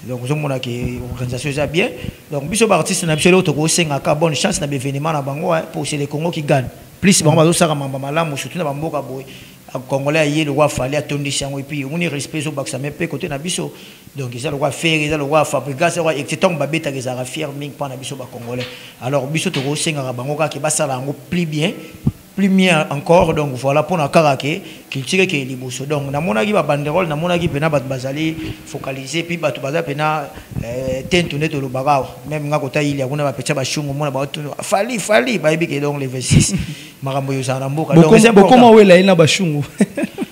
je mona que organisation ça bien. Donc biso artiste na biso to ko senga ka bonne chance na événement na bango pour c'est les Congo qui gagnent. Plus bango bazo saka mamba malamu surtout na mboka boy. Congolais aïe le roi fallait attendre et puis on y respecte au bac ça même côté na biso donc ils ont le roi faire ils ont le roi fabriquer ça et c'est tant babeta qu'ils ont fier ming pas na biso ba congolais alors biso to senga bango ka ke basala ngo plus bien encore donc voilà pour na karaké qui tire que liboso donc na mona ki ba banderole na mona ki pena bat bazali focaliser puis bat bazali pena tentourner to le bagao même nga kota il y a kuna ba pecha ba shungu mona ba fali ba ibike donc les 26 makambo yo sana mboka donc c'est important comment ouais là ina ba shungu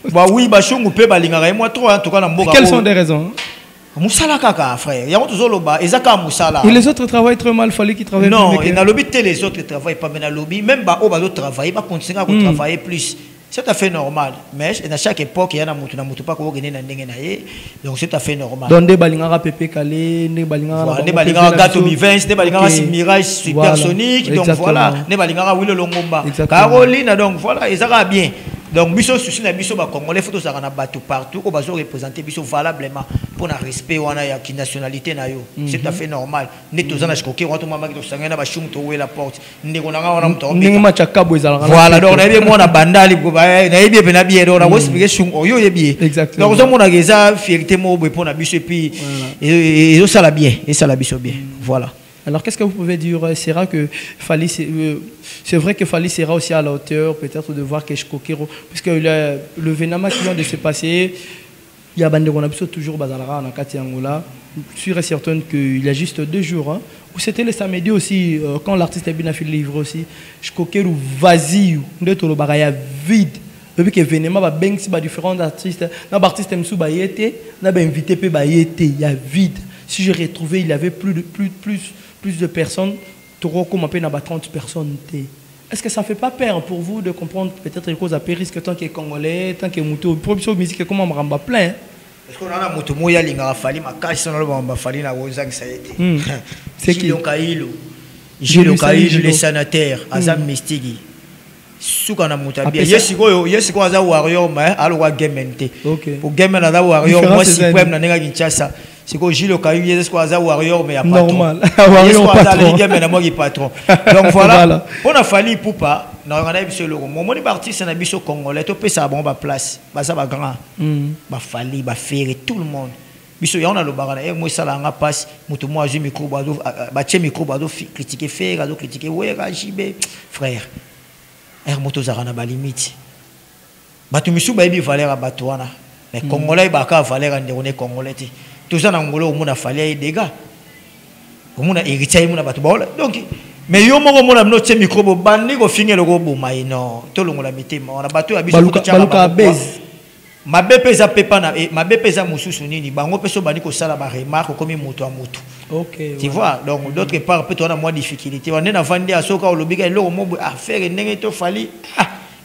bah oui ba shungu pe ba linga moi trop en tout cas na mboka quelles sont les raisons? Moussala kaka frère, y'a tout zoloba, ezaka moussala. Et les autres travaillent très mal, fallait qu'ils travaillent non, plus. Non, dans le lobby les autres travaillent pas mais dans le lobby, même bah au d'autres travailler, pas continuer à travailler plus. C'est tout à fait normal. Mais à chaque époque, il y a un pas qu'on gagne donc c'est tout à fait normal. Donc des balingara pépé calé, des balingara gâteau mi-20, des balingara mirage supersonique, donc voilà, des balingara oui le longomba. Caroline donc voilà, ezaka bien. Donc biso souci na biso ba congolais faut ça na bateau partout ko bazo représenter biso valablement pour na respect wana ya ki nationalité na yo. C'est tout à fait normal. Ne tozana choqué on to mama ki to sangana ba shum to la porte. Ne ko nga wana mto. Ningi machaka boza. Voilà donc na bien mo na bandali ko ba na bien na bien donc na ko expliquer shum oyo ye bien. Exactement. Donc on a geza fierté mo pour na biso et puis et ça la bien et ça la biso bien. Voilà. Alors, qu'est-ce que vous pouvez dire, Serra, que Fally, c'est vrai que Fally sera aussi à la hauteur, peut-être, de voir Kesh Kokero, puisque le Venama qui vient de se passer, il y a Bande Gonabiso toujours Bazalara en Akati Angola, sûr et certain qu'il y a juste 2 jours, hein, où c'était le samedi aussi, quand l'artiste a bien fait le livre aussi, Kokero vas-y, de Tolobaraya vide. Depuis que Venema va bien si différents artistes, n'a artiste Msou Bayete, n'a invité P Bayete, il y a vide. Si j'ai retrouvé, il y avait plus de personnes, comme à peine 30 personnes. Est-ce que ça ne fait pas peur pour vous de comprendre peut-être les causes à périr que tant que Congolais, tant que Mouto, production de musique, comment on rend plein? Parce qu'on a un Mouto Moya, il a fallu ma cache, on a fallu la Wozang, ça a été. C'est qui? Gilles Okaïlo, les sanitaires, Azam Mistigi. Soukana Moutabia. Yes, go as a warrior, mais à l'oua Gemente. Pour Gemen à la warrior, moi, si je peux m'en Kinshasa. C'est que Gilles Okaïlo, yes, go as a warrior, mais à patron. Normal. Patron. Donc voilà. On a fallu pour pas. On a eu ce logo. Mon artiste, on a vu ce Congolais. Tu peux ça, bon, ma place. Ça va grand. Va fallu, va faire tout le monde. Biso ya on a le barana et moi ça la nga passe mutu moi j'ai micro bado ba che micro bado critiquer faire ado critiquer ouais JB frère er moto za na ba limite batu misu ba bi valeur bato wana mais congolais ba ka valeur ndeko ne congolais ti tout ça na ngolo mo na fallait des gars mo na héritier mo na bato ba donc mais yo moko mo na no che micro bo bandi ko finir le go bo mai non to longola mitema on a bato ya biso ko tchaka base ma bepeza pepa na ma bepeza mususu nini bango peso bani ko sala ba remarque comme moto à moto. OK. Tu vois donc d'autre part peut on a moins difficulté on est na vendre à soka olobika lo mo affaire ndenge to fali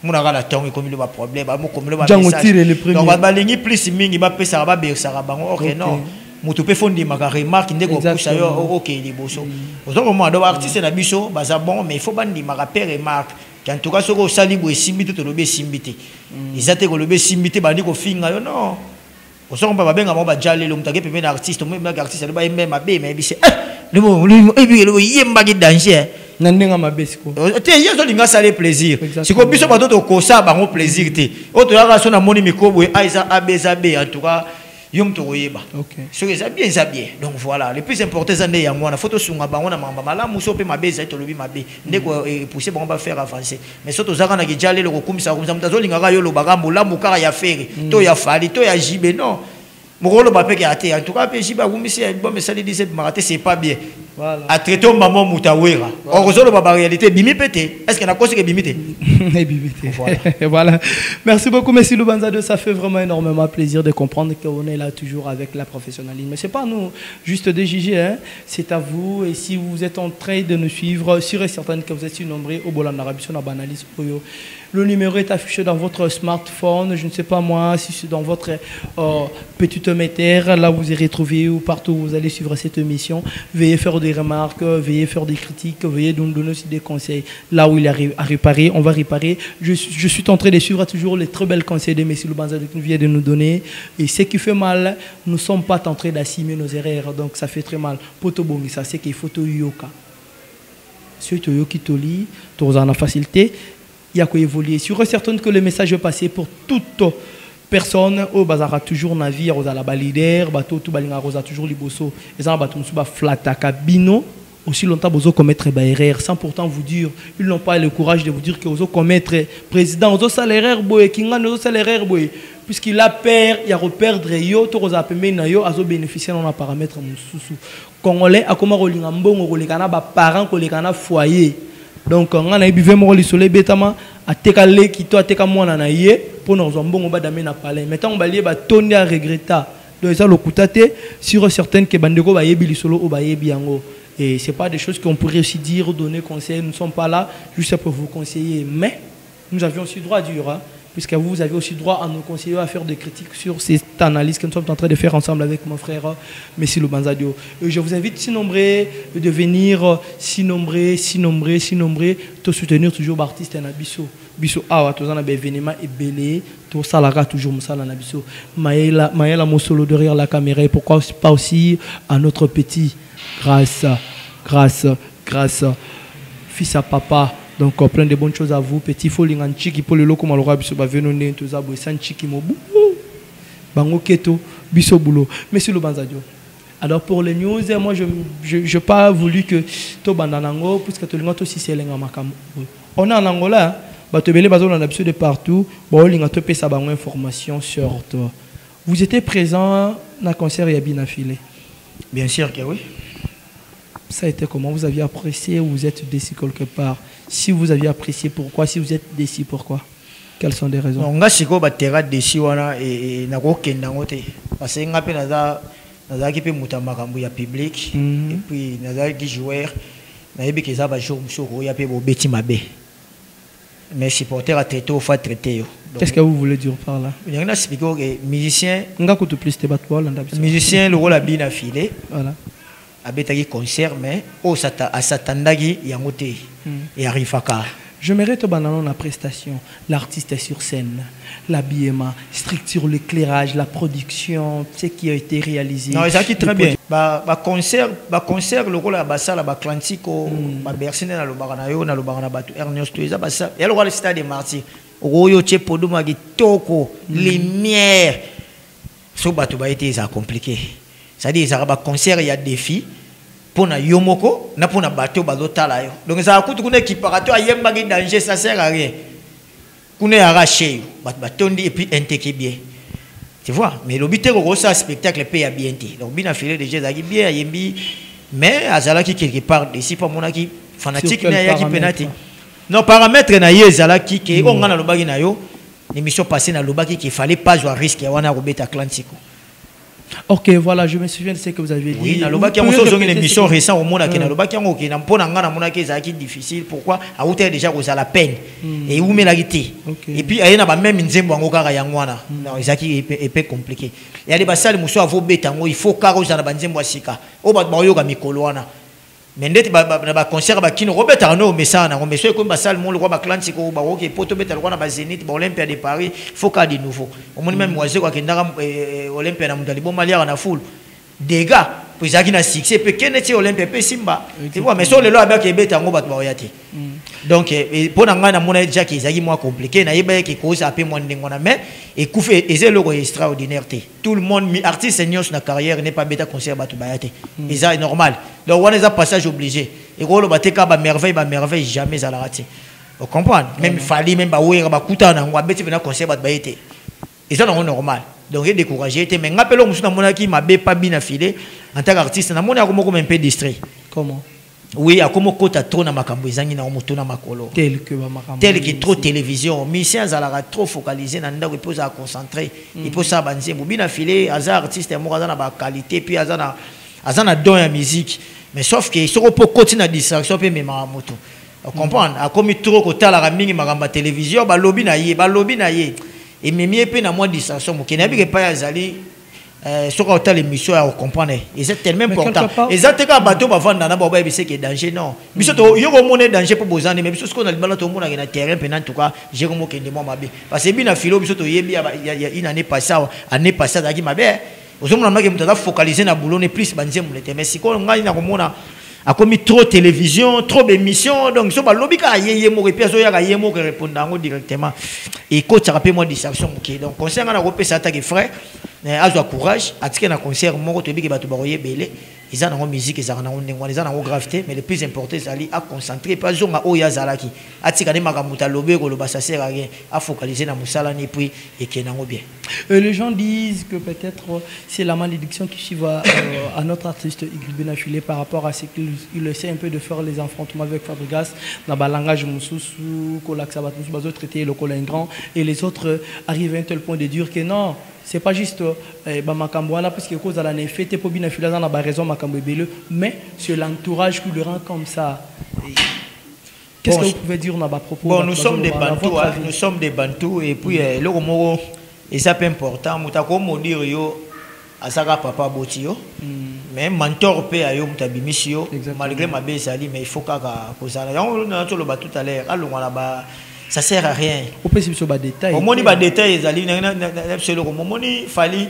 muna kala tongo comme le ba problème ba mo comme le ba message donc ba lingi plus mingi ba pesa ba bersa bango OK non moto pe fondi maka remarque ndeko poussa yo OK liboso ozoko mo do artiste na biso baza bon mais il faut bandi maka pe remarque. En tout cas, ce que ça libre simbité, tu l'obé simbité. Ils ont été l'obé simbité, bandi ko finga yo non. Au son pas bien avant bajalé l'homme t'as que artiste, même artiste, le ba même ma bé, mais c'est le mot le yemba qui danger. Nandenga ma bé siko. Te yezo linga ça les plaisir. Si ko biso ba to ko ça ba mon plaisir te. O to la so na moni miko boy aiza abezabe en tout cas. Yom to yeba. OK. So ça bien. Donc voilà, le plus important c'est ndé ya mwana photo sunga bango na mamba mala muso pe mabeza to lobi mabe. Ndeko pousser bango ba faire avancer. Mais so to zaka na kijale le ko kumisa mutazo linga yo lo bagambo la mukara ya faire. To ya fali, to ya jibe non. Mokolo ba pe ki ate en tout cas pe jiba kumisi bon mais ça dit c'est pas bien. Voilà. À traiter maman Moutawera. Heureusement, la réalité, bimi pété. Est-ce qu'il y a cause que bimité? Voilà. Merci beaucoup, merci Lubanza. Ça fait vraiment énormément plaisir de comprendre qu'on est là toujours avec la professionnalisme. Mais ce n'est pas nous, juste des juger. Hein. C'est à vous. Et si vous êtes en train de nous suivre, sûr et certain que vous êtes nombreux au Bolan d'Arabie, on a banalisé pour vous. Le numéro est affiché dans votre smartphone. Je ne sais pas moi si c'est dans votre petite métère. Là, vous y retrouvez ou partout où vous allez suivre cette émission. Veuillez faire des remarques, veuillez faire des critiques, veuillez nous donner aussi des conseils. Là où il arrive à réparer, on va réparer. Je suis en train de suivre toujours les très belles conseils de M. Lubanza qui vient de nous donner. Et ce qui fait mal, nous ne sommes pas en train d'assimiler nos erreurs. Donc ça fait très mal. Potobongi, ça c'est qu'il faut to yoka. Si tu yoki toli, tu as la facilité. Il y a quoi évoluer. Sur certain que le message est passé pour toute personne au bazar toujours navire aux la balider bateau tout balinga rosa toujours liboso et ça bateau musuba flata kabino aussi longtemps bozo commettre erreur sans pourtant vous dire ils n'ont pas le courage de vous dire que ozo commettre président ozo salaire boy kinga ozo salaire boy puisqu'il a peur il y a reperdre yo to rosa pembe na yo azo bénéficier dans un paramètre mususu congolais a comment rolinga mbongo rolikana ba parents rolikana foyer. Donc, on a eu vraiment le soleil bétama à técaler qui toi téca moi na yé pour nous en bon on va d'amener na palais. Maintenant on va lier ba tourner à regretter. Donc ça le coutate sur certaines que bandeko ba yebi solo ou ba yebi yango. Et c'est pas des choses qu'on pourrait aussi dire donner conseil. Nous ne sommes pas là juste pour vous conseiller, mais nous avions aussi droit à dire. Hein, puisque vous avez aussi droit à nous conseiller à faire des critiques sur cette analyse que nous sommes en train de faire ensemble avec mon frère Messi Lubanza Dio. Je vous invite si nombreux de venir si nombreux, de soutenir toujours l'artiste Nabiso. biso awa tozana ba événement ebélé to salaka toujours musala na biso Maëla Mosolo derrière la caméra et pourquoi pas aussi à notre petit grâce fils à papa. Donc plein de bonnes choses à vous petit folinga nchiki pour le loko malora biso ba venone to zabo sanchiki mobu bango keto biso boulot monsieur Lubanza Dio. Alors pour les news, moi je pas voulu que to bandanango puisque to linga to si selenga makambo. On est en Angola, bato belé bazo na biso de partout, ba linga to pesa bango information sur toi. Vous étiez présent na concert Yabina Filé? Bien sûr que oui. Ça a été comment? Vous aviez apprécié ou vous êtes déçu quelque part? Si vous aviez apprécié, pourquoi? Si vous êtes déçu, pourquoi? Quelles sont les raisons? On a siko batera déçu wana et na ko kendango te. Parce que ngape nazaki pe mutamakambo ya public et puis nazaki joueur na yebi ke za ba jour musoko ya pe bo beti mabe. Mais supporter a traité au fa traité yo. Qu'est-ce que vous voulez dire par là? Il y a un expliqué que musicien ngakutu plus te batwa landa musicien le rôle a bien affilé. Voilà. Abetaki concert mais au satandagi yango te et arrivaka. Je mérite banano la prestation, l'artiste est sur scène, l'habillement, structure, l'éclairage, la production, ce qui a été réalisé. Non, ça qui très bien. Ba concert le rôle à basala ba classico, ba Bersine na lobana yo na lobana batu Ernest Tueza basa. Et le rôle stade de Marty. Oyo che poduma gi toko, lumière. So batu ba été ça compliqué. Ça dit ça ba concert il y a défi. Pona yomoko na pona bateau bazotala yo donc ça coûte kuna kiparato ayemba ki danger ça sert à rien kuna arraché batondi et puis inteke bien tu vois mais l'obité ko ça spectacle paye bien té donc bien affilé déjà ça qui bien yembi mais azala qui quelque part ici pas mon qui fanatique na ya qui penati non paramètre na yezala qui ke on ngana lobaki na yo l'émission passée na lobaki qu'il fallait pas jouer risque ya wana robeta Atlantico. Ok, voilà, je me souviens de ce que vous avez dit. Oui, dans une émission récente au monde, difficile. Pourquoi? À hauteur déjà vous avez la peine et où met la guité. Et puis il y a même une zembo en okara yangwana. Non, c'est qui est peu compliqué. Il y a des bassales mousso à vos bétango, il faut carreau dans la banzembo asika. Au bas de Mario Mikoloana. Mais ndeti ba concert ba kino Robert Arnaud mais ça na monsieur comme basal mon le roi ba Atlantico ba OK poto beta le roi na ba Zénith ba Olympia de Paris faut ka de nouveau au moins même moi je crois que ndaka Olympia na mutali bon malia na full dégâts pour ça qui na succès pe keneti Olympia pe simba tu vois mais sur le lo abaki beta ngo ba oyati donc pour na ngana mona déjà qui zaki moins compliqué na yeba ki cause apé moins ndengona mais et coufer et c'est le extraordinaire tout le monde artiste senior na carrière n'est pas beta concert ba to bayate et ça est normal. Donc on a un passage obligé et on va te ba merveille jamais à la rater. Vous comprenez même fallait même ba oué ba kuta na ngwa beti venir concert ba bayete et ça c'est normal. Donc il découragé mais ngapelo musuna monaki mabe pas bien affilé en tant qu'artiste na mona comme un peu distrait. Comment? Oui, à comment kota trop na makambo ezangi na moto na makolo tel que trop télévision musicien zalara trop focalisé na ndako il à concentrer il peut ça banzembo bien affilé hasard artiste mo na ba qualité puis azana don ya musique mais sauf que soko po continuer na distraction pe me ma moto comprendre a comme trop kotala ka mingi makamba télévision ba lobby na ye et memie pe na moi distraction mo kena bi ke pa yazali sur autant l'émission à comprendre et c'est tellement important et ça te ka bateau ba vendre na ba ba c'est que danger non biso to yo ko monnaie danger pour bozane mais biso ce qu'on a le ballon to mona na terrain pendant tout cas j'ai comme que ndemo mabe parce que bina filo biso to yebi ya une année passée à qui mabe ozomona maki mutaza focaliser na boulot ne plus banzemu lete mais si ko ngai na komona a commis trop télévision trop d'émissions donc so ba lobika yeye mo et puis so ya yeye mo que répondre directement et coach a rappelé moi distraction OK donc conseil na ko pesa attaque frère azo courage atike na concert moko to biki bato ba oyebele ils ont une musique ils ont une gravité mais le plus important c'est à concentrer pas zonga oya zalaki atika ne makamuta lobe ko loba ça sert à rien à focaliser na musala ni puis et kenango bien. Les gens disent que peut-être c'est la malédiction qui suit à notre artiste Yabina Filé par rapport à ce qu'il essaie un peu de faire les affrontements avec Fabregas dans le langage mususu kolaksa bat mususu bazo traiter le colingran et les autres arrivent à un tel point de dire que non c'est pas juste makambo wana parce que cause à la fête pour Yabina Filé dans la raison makambo ebele mais c'est l'entourage qui le rend comme ça. Qu'est-ce que vous pouvez dire dans propos? Bon, nous sommes des Bantous et puis le mot et ça c'est important mutako mo dire yo asaka papa botio mais mentor pe ayo mutabimisio malgré ma bezali mais il faut kaka kozala on a tout le tout à l'heure allons là bas ça sert à rien. Au plus sur bas détail. Au moins il détail les alliés c'est le moment il fallait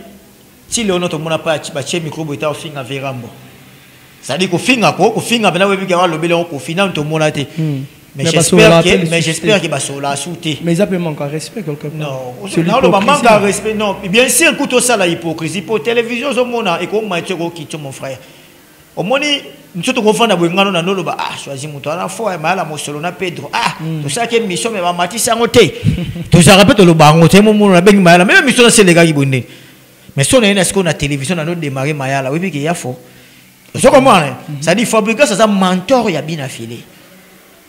si le notre monde pas bâtir micro boita au fin à verambo. Ça dit qu'au fin à quoi au fin à bena webi ka le belo au final tout monde a été. Mais j'espère qu'il va se la souter. Mais ça peut manquer respect quelque part. Non, on manque de respect. Non, bien sûr, écoute ça la hypocrisie pour télévision au monde et comme moi tu qui mon frère. Au moins nous sommes confondus avec ngano na nolo ba choisi muto à la fois mais la mosolona Pedro tout ça qui mission mais va mati sangote. Tout ça rappelle le bangote mon monde na bengi mayala même mission c'est les gars qui bonne. Mais si on est est-ce qu'on a télévision na no démarrer mayala oui puis il y a faux. C'est comment ça dit fabriquer ça mentor ya bien affilé.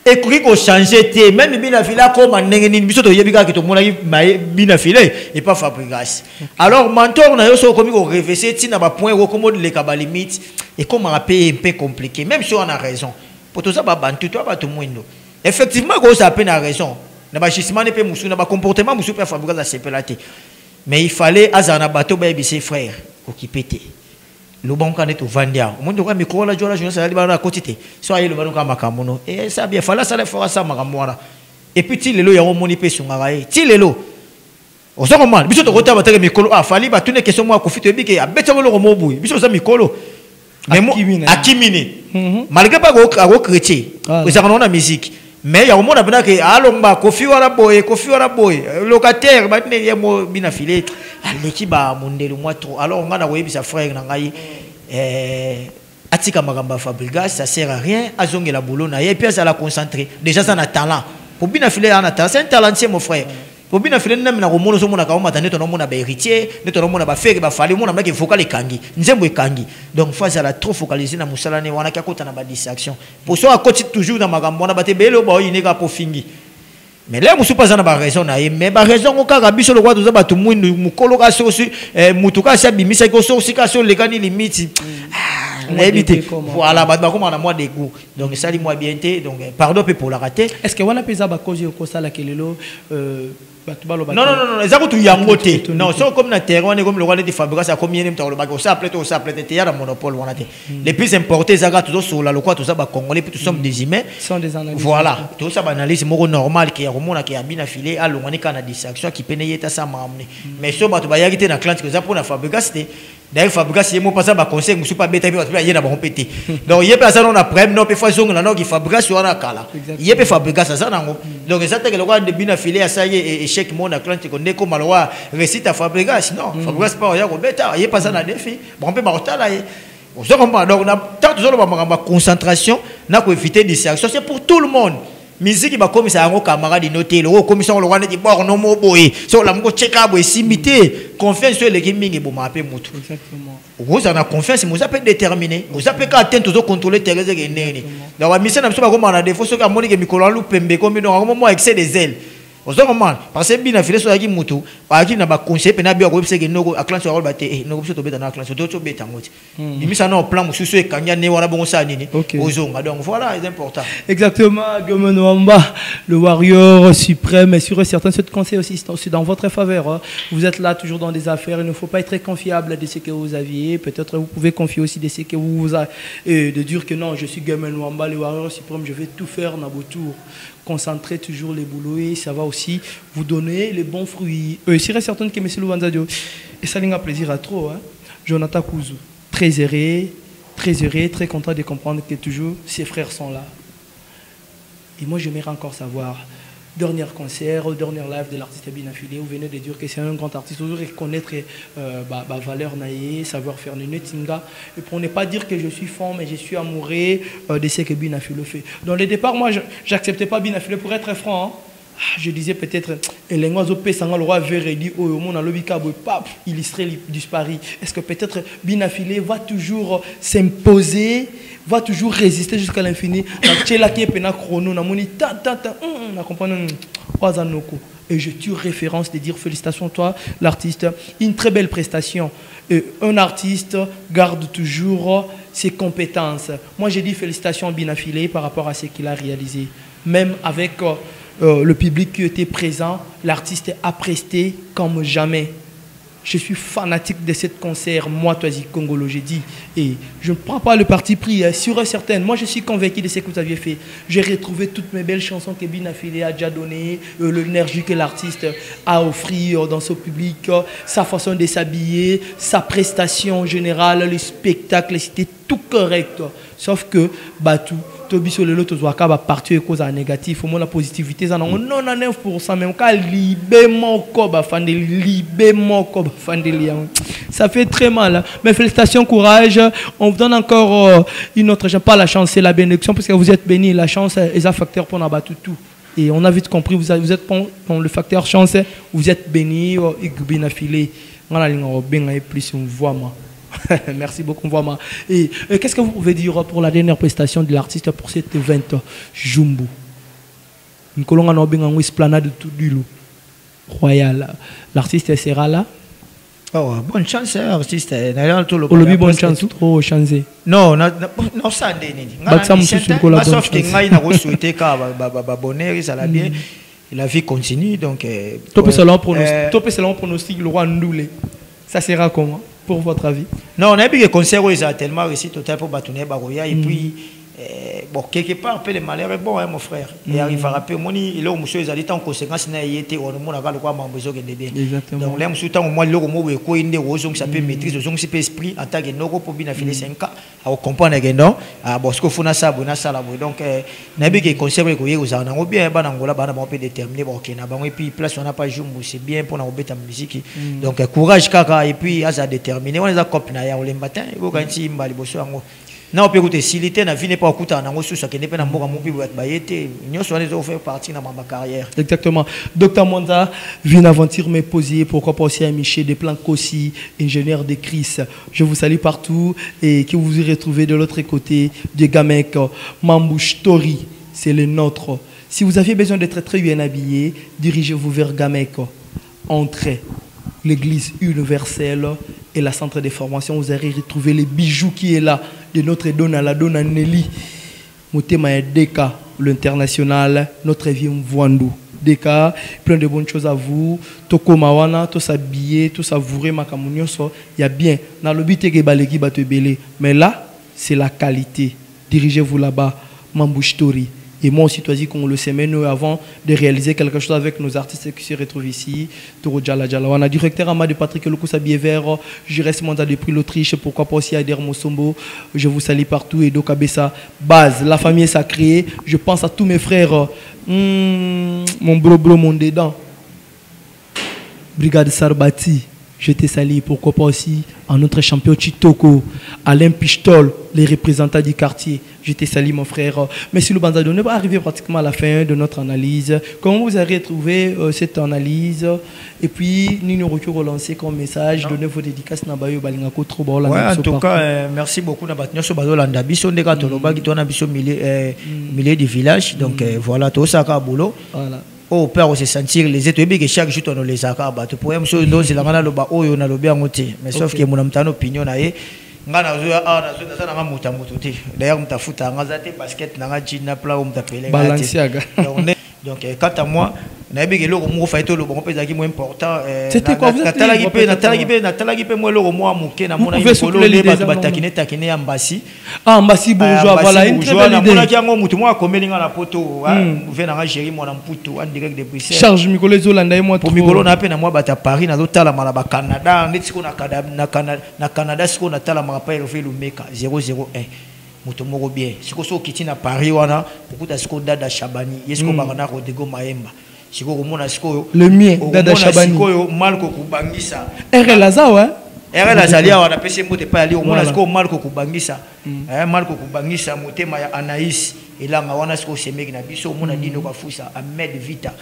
Et qu'on changer té même bien affilé comme ndengeni biso to yebika ki to mona bien affilé et pas fabriquer. Alors mentor na yo so comme ko réfléchir ti na ba point ko comme les ka limite et comme rappel un peu compliqué même si on a raison. Pour tout ça ba bantu toi ba tout monde. Effectivement ko ça peine a raison. Na ba chisement ne peut musu na ba comportement musu peut fabriquer la sepelate. Mais il fallait azana bato ba ses frères ko ki pété. Le bon quand est au Vandia. Au monde de micro la joie la jeunesse à la quantité. Soit il le va nous kamamono. Et ça bien fallait ça les fera ça makamwana. Et puis ti lelo ya moni pe sungaraye. Ti lelo. O ça comment? Biso to kota bateke mikolo fallait ba tune question moi ko fito bike a betelo le romobu. Biso ça mikolo. Mais moi akimine. Malgré pas go chrétien. Vous ça on a musique. Mais il y a un monde abena que alomba kofi wala boy locataire ba tine yemo bina filé. L'équipe a mondé le mois trop. Alors on a oué sa frère nangai atika magamba fabriga ça sert à rien azonge la boulot na et puis ça la concentrer déjà ça na talent pour bien filer en talent c'est un talentier mon frère pour bien filer même na romono so mona ka mata neto na mona ba héritier neto na mona ba faire ba fali mona maki vocal ekangi nzembo ekangi donc face à la trop focaliser na musala ne wana ka kota na ba distraction pour ça à côté toujours dans magamba na ba te belo ba ineka po fingi. Mais là, je ne suis pas en raison. Mais la raison, c'est que je suis en train de tout le monde. Je suis voilà, comme on a moins de goût. Donc, ça dit moi bien. Donc, pardon pour la rater. Est-ce que vous avez pesé à cause de ça là non, les autres y ont voté. Non, c'est comme la terre, on est comme le roi de fabriquer ça combien de temps le bac, ça appelé, il y a un monopole. Les plus importés, ça tout sur la loi, tout ça, congolais, tout sommes des humains. Voilà, tout ça, analyse normal qui est au qui a bien affilé, à l'on est en distraction qui pénètre à ça m'amener. Mais ce bateau, il y a été dans la classe que ça pour la fabriquer. D'ailleurs, fabriquer, si je passe à conseil, je ne suis pas bête, il y a un pété. Donc, il y a pas ça, on a prêt, non, peut faire zone, non, qui fabrique sur la cala. Il y a pas fabriquer ça, donc, ça, c'est que le roi de bien affilé à ça, et chaque monde a clant qu'on est comme le roi récite à fabriquer. Non, fabriquer pas, il y a un bêta, il y a pas ça dans les filles. Bon, on peut pas là. Donc, on a tant de concentration, on a éviter des distractions, c'est pour tout le monde. Musique va comme ça, un camarade noté, le commission le roi dit bon non mo boy, so la mo check up et simité, confiance sur les gaming et bon m'appeler mutu. Exactement. Vous en a confiance, vous avez déterminé, vous avez qu'à atteindre toujours contrôler terrain et néné. Dans la mission n'a pas comme on a des fois ce qu'a moni que micro loup pembe comme dans un moment excès des ailes. Vous avez comment parce que bien affilé sur la game mutu, par qui n'a pas conseillé pena bien groupe c'est que no à clan sur rôle baté, no groupe sur tombé dans la clan sur d'autres bêta moti. Il mis ça non plan monsieur sur kanya né wana bon ça nini. Ozonga donc voilà, c'est important. Exactement, Gomenwamba, le warrior suprême et sur certains ce conseil aussi dans votre faveur. Vous êtes là toujours dans des affaires, il ne faut pas être très confiable de ce que vous aviez, peut-être vous pouvez confier aussi de ce que vous avez de dire que non, je suis Gomenwamba, le warrior suprême, je vais tout faire dans vos tours. Concentrer toujours les boulots et ça va aussi vous donner les bons fruits. Je serais certain que M. Louvanzadio, et ça a plaisir à trop, hein? Jonathan Kouzou, très heureux, très content de comprendre que toujours ses frères sont là. Et moi, j'aimerais encore savoir, dernier concert, dernier live de l'artiste bien affilié, vous venez de dire que c'est un grand artiste, toujours reconnaître valeur naïe, savoir faire une tinga, et pour ne pas dire que je suis fan, mais je suis amoureux de ce que bien affilié fait. Dans le départ, moi, j'acceptais pas bien affilié pour être franc. Hein. Je disais peut-être, le roi Veredi, illustré disparu. Est-ce que peut-être bien affilié va toujours s'imposer, va toujours résister jusqu'à l'infini? Et je tue référence de dire félicitations toi, l'artiste. Une très belle prestation. Un artiste garde toujours ses compétences. Moi, j'ai dit félicitations bien affilié par rapport à ce qu'il a réalisé. Même avec le public qui était présent, l'artiste a presté comme jamais. Je suis fanatique de cette concert, moi, Toisi Congolo, j'ai dit. Et je ne prends pas le parti pris, sûr et certain. Moi, je suis convaincu de ce que vous aviez fait. J'ai retrouvé toutes mes belles chansons que Bina Filé a déjà données, l'énergie que l'artiste a offert dans ce public, sa façon de s'habiller, sa prestation générale, le spectacle, c'était tout correct. Sauf que, Batou, Tobiso le lot zoaka ba partir cause négatif au moins la positivité ça non 99% même quand libé mon koba fandeli libé mon koba fandeli ça fait très mal mais félicitations courage on vous donne encore une autre j'aime pas la chance c'est la bénédiction parce que vous êtes béni la chance est un facteur pour n'abattre tout et on a vite compris vous êtes dans le facteur chance vous êtes béni et bien affilé on a bien plus on voit moi. Merci beaucoup, Vama. Et qu'est-ce que vous pouvez dire pour la dernière prestation de l'artiste pour cet event Jumbo? Nous avons une esplanade de tout du loup royal. L'artiste sera là. Oh, bonne chance, artiste. Olobi bonne chance, trop chancé. Non, non, ça bien. La vie continue, donc. Topé selon pronostic, le roi Ndoulé. Ça sera comment? Pour votre avis? Non, on a vu que le concert est tellement réussi total pour bâtonner Baroya et puis bon quelque part un peu le malheur est bon hein, mon frère il arrive à rappeler mon il est monsieur ils en conséquence n'a été on a le quoi besoin de bien donc là monsieur tant moi le mot est quoi une rose ça peut maîtriser donc c'est esprit en tant que noko pour bien filer 5 ans à comprendre que non ah bon ce que faut na ça la donc n'a vu que le concert est quoi aux en bien ba nangola ba na on peut déterminer bon OK na ba et puis place on n'a pas Jumbo c'est bien pour na obeta musique donc courage kaka et puis à déterminer on les a copine ya le matin il faut quand il mbali bosso ngo non, peut écouter si l'été n'a pas écouté en anglais ça qui n'est pas dans mon pays être baillé nous sommes les faire partie de ma carrière. Exactement. Docteur Monza vient aventure me poser pourquoi pas aussi à Michel des plans Kossi ingénieur de Chris. Je vous salue partout et que vous vous retrouvez de l'autre côté de Gamek Mambouche Tori c'est le nôtre. Si vous aviez besoin d'être très bien habillé, dirigez-vous vers Gamek. Entrez l'église universelle et la centre de formation, vous allez retrouver les bijoux qui est là de notre donna, la donna Nelly. Motema Deka, l'international, notre vie Mvwandu. Deka, plein de bonnes choses à vous. Toko Mawana, tout s'habiller, tout savourer, makamunyo, il y a bien. Dans le but, mais là, c'est la qualité. Dirigez-vous là-bas, Mambouche Tori. Et moi aussi, toi, qu'on le sait, mais nous, avant de réaliser quelque chose avec nos artistes qui se retrouvent ici, Toro Djala Djala. On a directeur Amad de Patrick Loukoussa Biévert, je reste mandat depuis l'Autriche, pourquoi pas aussi Ader Mosombo. Je vous salue partout. Et donc, Abessa, base, la famille est sacrée. Je pense à tous mes frères. Mon bro, mon dedans. Brigade Sarbati. Je te salue, pourquoi pas aussi en notre champion Chitoko, Alain Pichtol, les représentants du quartier. Je te salue mon frère. Monsieur Lubanzado, on est arrivé pratiquement à la fin de notre analyse. Comment vous avez trouvé cette analyse? Et puis, nous nous relancer comme message, donner vos dédicaces. En tout cas, merci beaucoup. Milieu du village. Donc voilà, tout ça à boulot. Voilà. Oh, père, se sentir les étoiles que chaque jour on les accorde. Tu pourrais me dire que c'est la le bas oh on a le bien monté. Mais sauf que mon amtano opinion nae. Ngana zoya na nga muta mututi. D'ailleurs muta futa nga zate basket na nga jean na plat ou muta pele. Balenciaga. Donc quant à moi, na bi que le mo fa eto le bon pesa qui moins important. C'était quoi vous êtes na talagi pe moi le mo muke na mona ikolo le ba takine ambassi. Ah ambassi bourgeois voilà une très belle idée. Na mona ki ngo mutu mo akomeli nga na poto. Ve na nga chéri mo na mputu en direct de Bruxelles. Charge Mikolo Zolanda et moi pour Mikolo na pe na moi bata Paris na zotala malaba Canada ndeti ko na Canada siko na tala mapa ele fait le meka 001. Mutomoko bien siko so kiti na Paris wana okuta siko dada Shabani yesko bangana Rodrigo Maemba siko komona siko le mien dada Shabani siko Malko kubangisa RL Azawa RL Azalia wana pese mote pa ali omona siko Malko kubangisa Malko kubangisa motema ya Anaïs elanga wana siko semeki na biso omona dino bafusa Ahmed Vita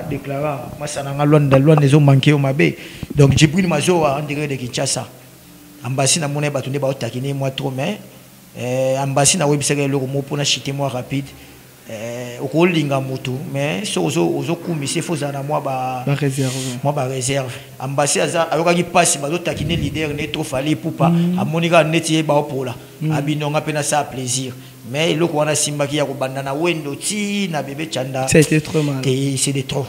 déclara masana ngalonda lwa zo manqué au mabe donc Djibril Mazoa en direct de Kinshasa ambassade na mona batunde ba otakine moi trop mais ambassade na website le mot pour na chiter moi rapide okolinga moto mais so ozo kumisi foza na moi ba réserve ambassade za ayokaki passe ba otakine leader ne trop fali poupa amonika neti ba opola abinonga pena ça plaisir mais le ko wana simbaki ya ko bandana wendo ti na bébé chanda c'était trop mal c'est de trop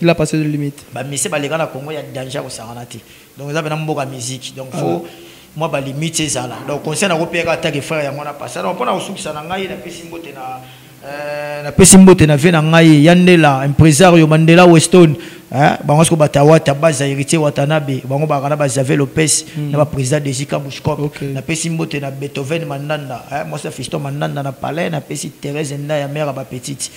Il a passé de limite. Mais c'est pas les gars na Congo, il y a danger au Saranati. Donc ça veut dire musique. Donc faut moi ba limite c'est ça là. Donc concernant repérer attaque frère ya mona passé. Donc pona usuki sana ngai na pesi mbote na pesi mbote na vena ngai Yandela impresario Mandela Weston bango ko batawa tabaza héritier Watanabe bango ba kana ba Javel Lopez na ba président de Zika Bushkop na pesi mbote na Beethoven Mandanda moi ça Fiston Mandanda na palais na pesi Thérèse Nda ya mère ba petite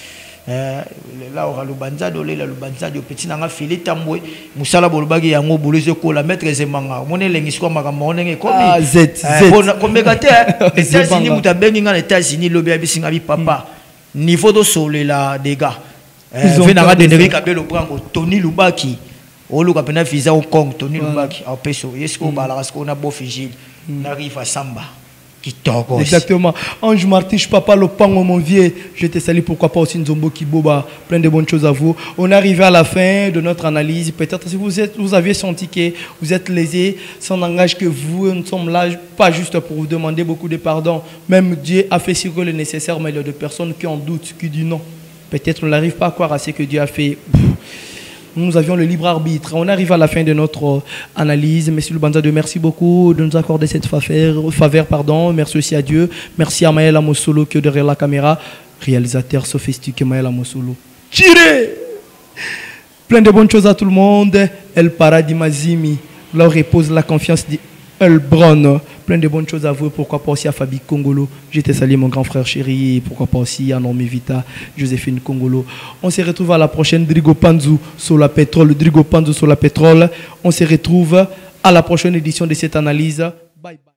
là on a Lubanza dolé la Lubanza de petit nanga Philippe Tambwe musala bolubagi yango boluze ko la maître Zemanga mone lengi ko makambo onenge komi Z comme gâté États-Unis mutabengi ngana États-Unis lobi abisinga bi papa niveau de sole la des gars venanga de Neri Kabelo Brango Tony Lubaki oluka pena visa au Congo Tony Lubaki au peso yesko bala ko na bo figile n'arrive à Samba. Exactement. Ange Martiche, papa Lopango, mon vieux, je te salue, pourquoi pas aussi Nzombo Kiboba, plein de bonnes choses à vous. On est arrivé à la fin de notre analyse. Peut-être si vous aviez senti que vous êtes lésé, ça n'engage que vous. Nous sommes là, pas juste pour vous demander beaucoup de pardon. Même Dieu a fait circuler le nécessaire, mais il y a des personnes qui en doutent, qui disent non. Peut-être on n'arrive pas à croire à ce que Dieu a fait. Nous avions le libre arbitre. On arrive à la fin de notre analyse. Monsieur Lubanza, merci beaucoup de nous accorder cette faveur. Merci aussi à Dieu. Merci à Maël Amosolo qui est derrière la caméra. Réalisateur sophistiqué Maël Amosolo. Tirez! Plein de bonnes choses à tout le monde. El Paradis Mazimi. Là repose la confiance d'Elbron. Plein de bonnes choses à vous. Pourquoi pas aussi à Fabi Congolo. Je te salue mon grand frère chéri. Pourquoi pas aussi à Normé Vita, Joséphine Congolo. On se retrouve à la prochaine Drigo Panzu sur la pétrole. Drigo Panzu sur la pétrole. On se retrouve à la prochaine édition de cette analyse. Bye bye.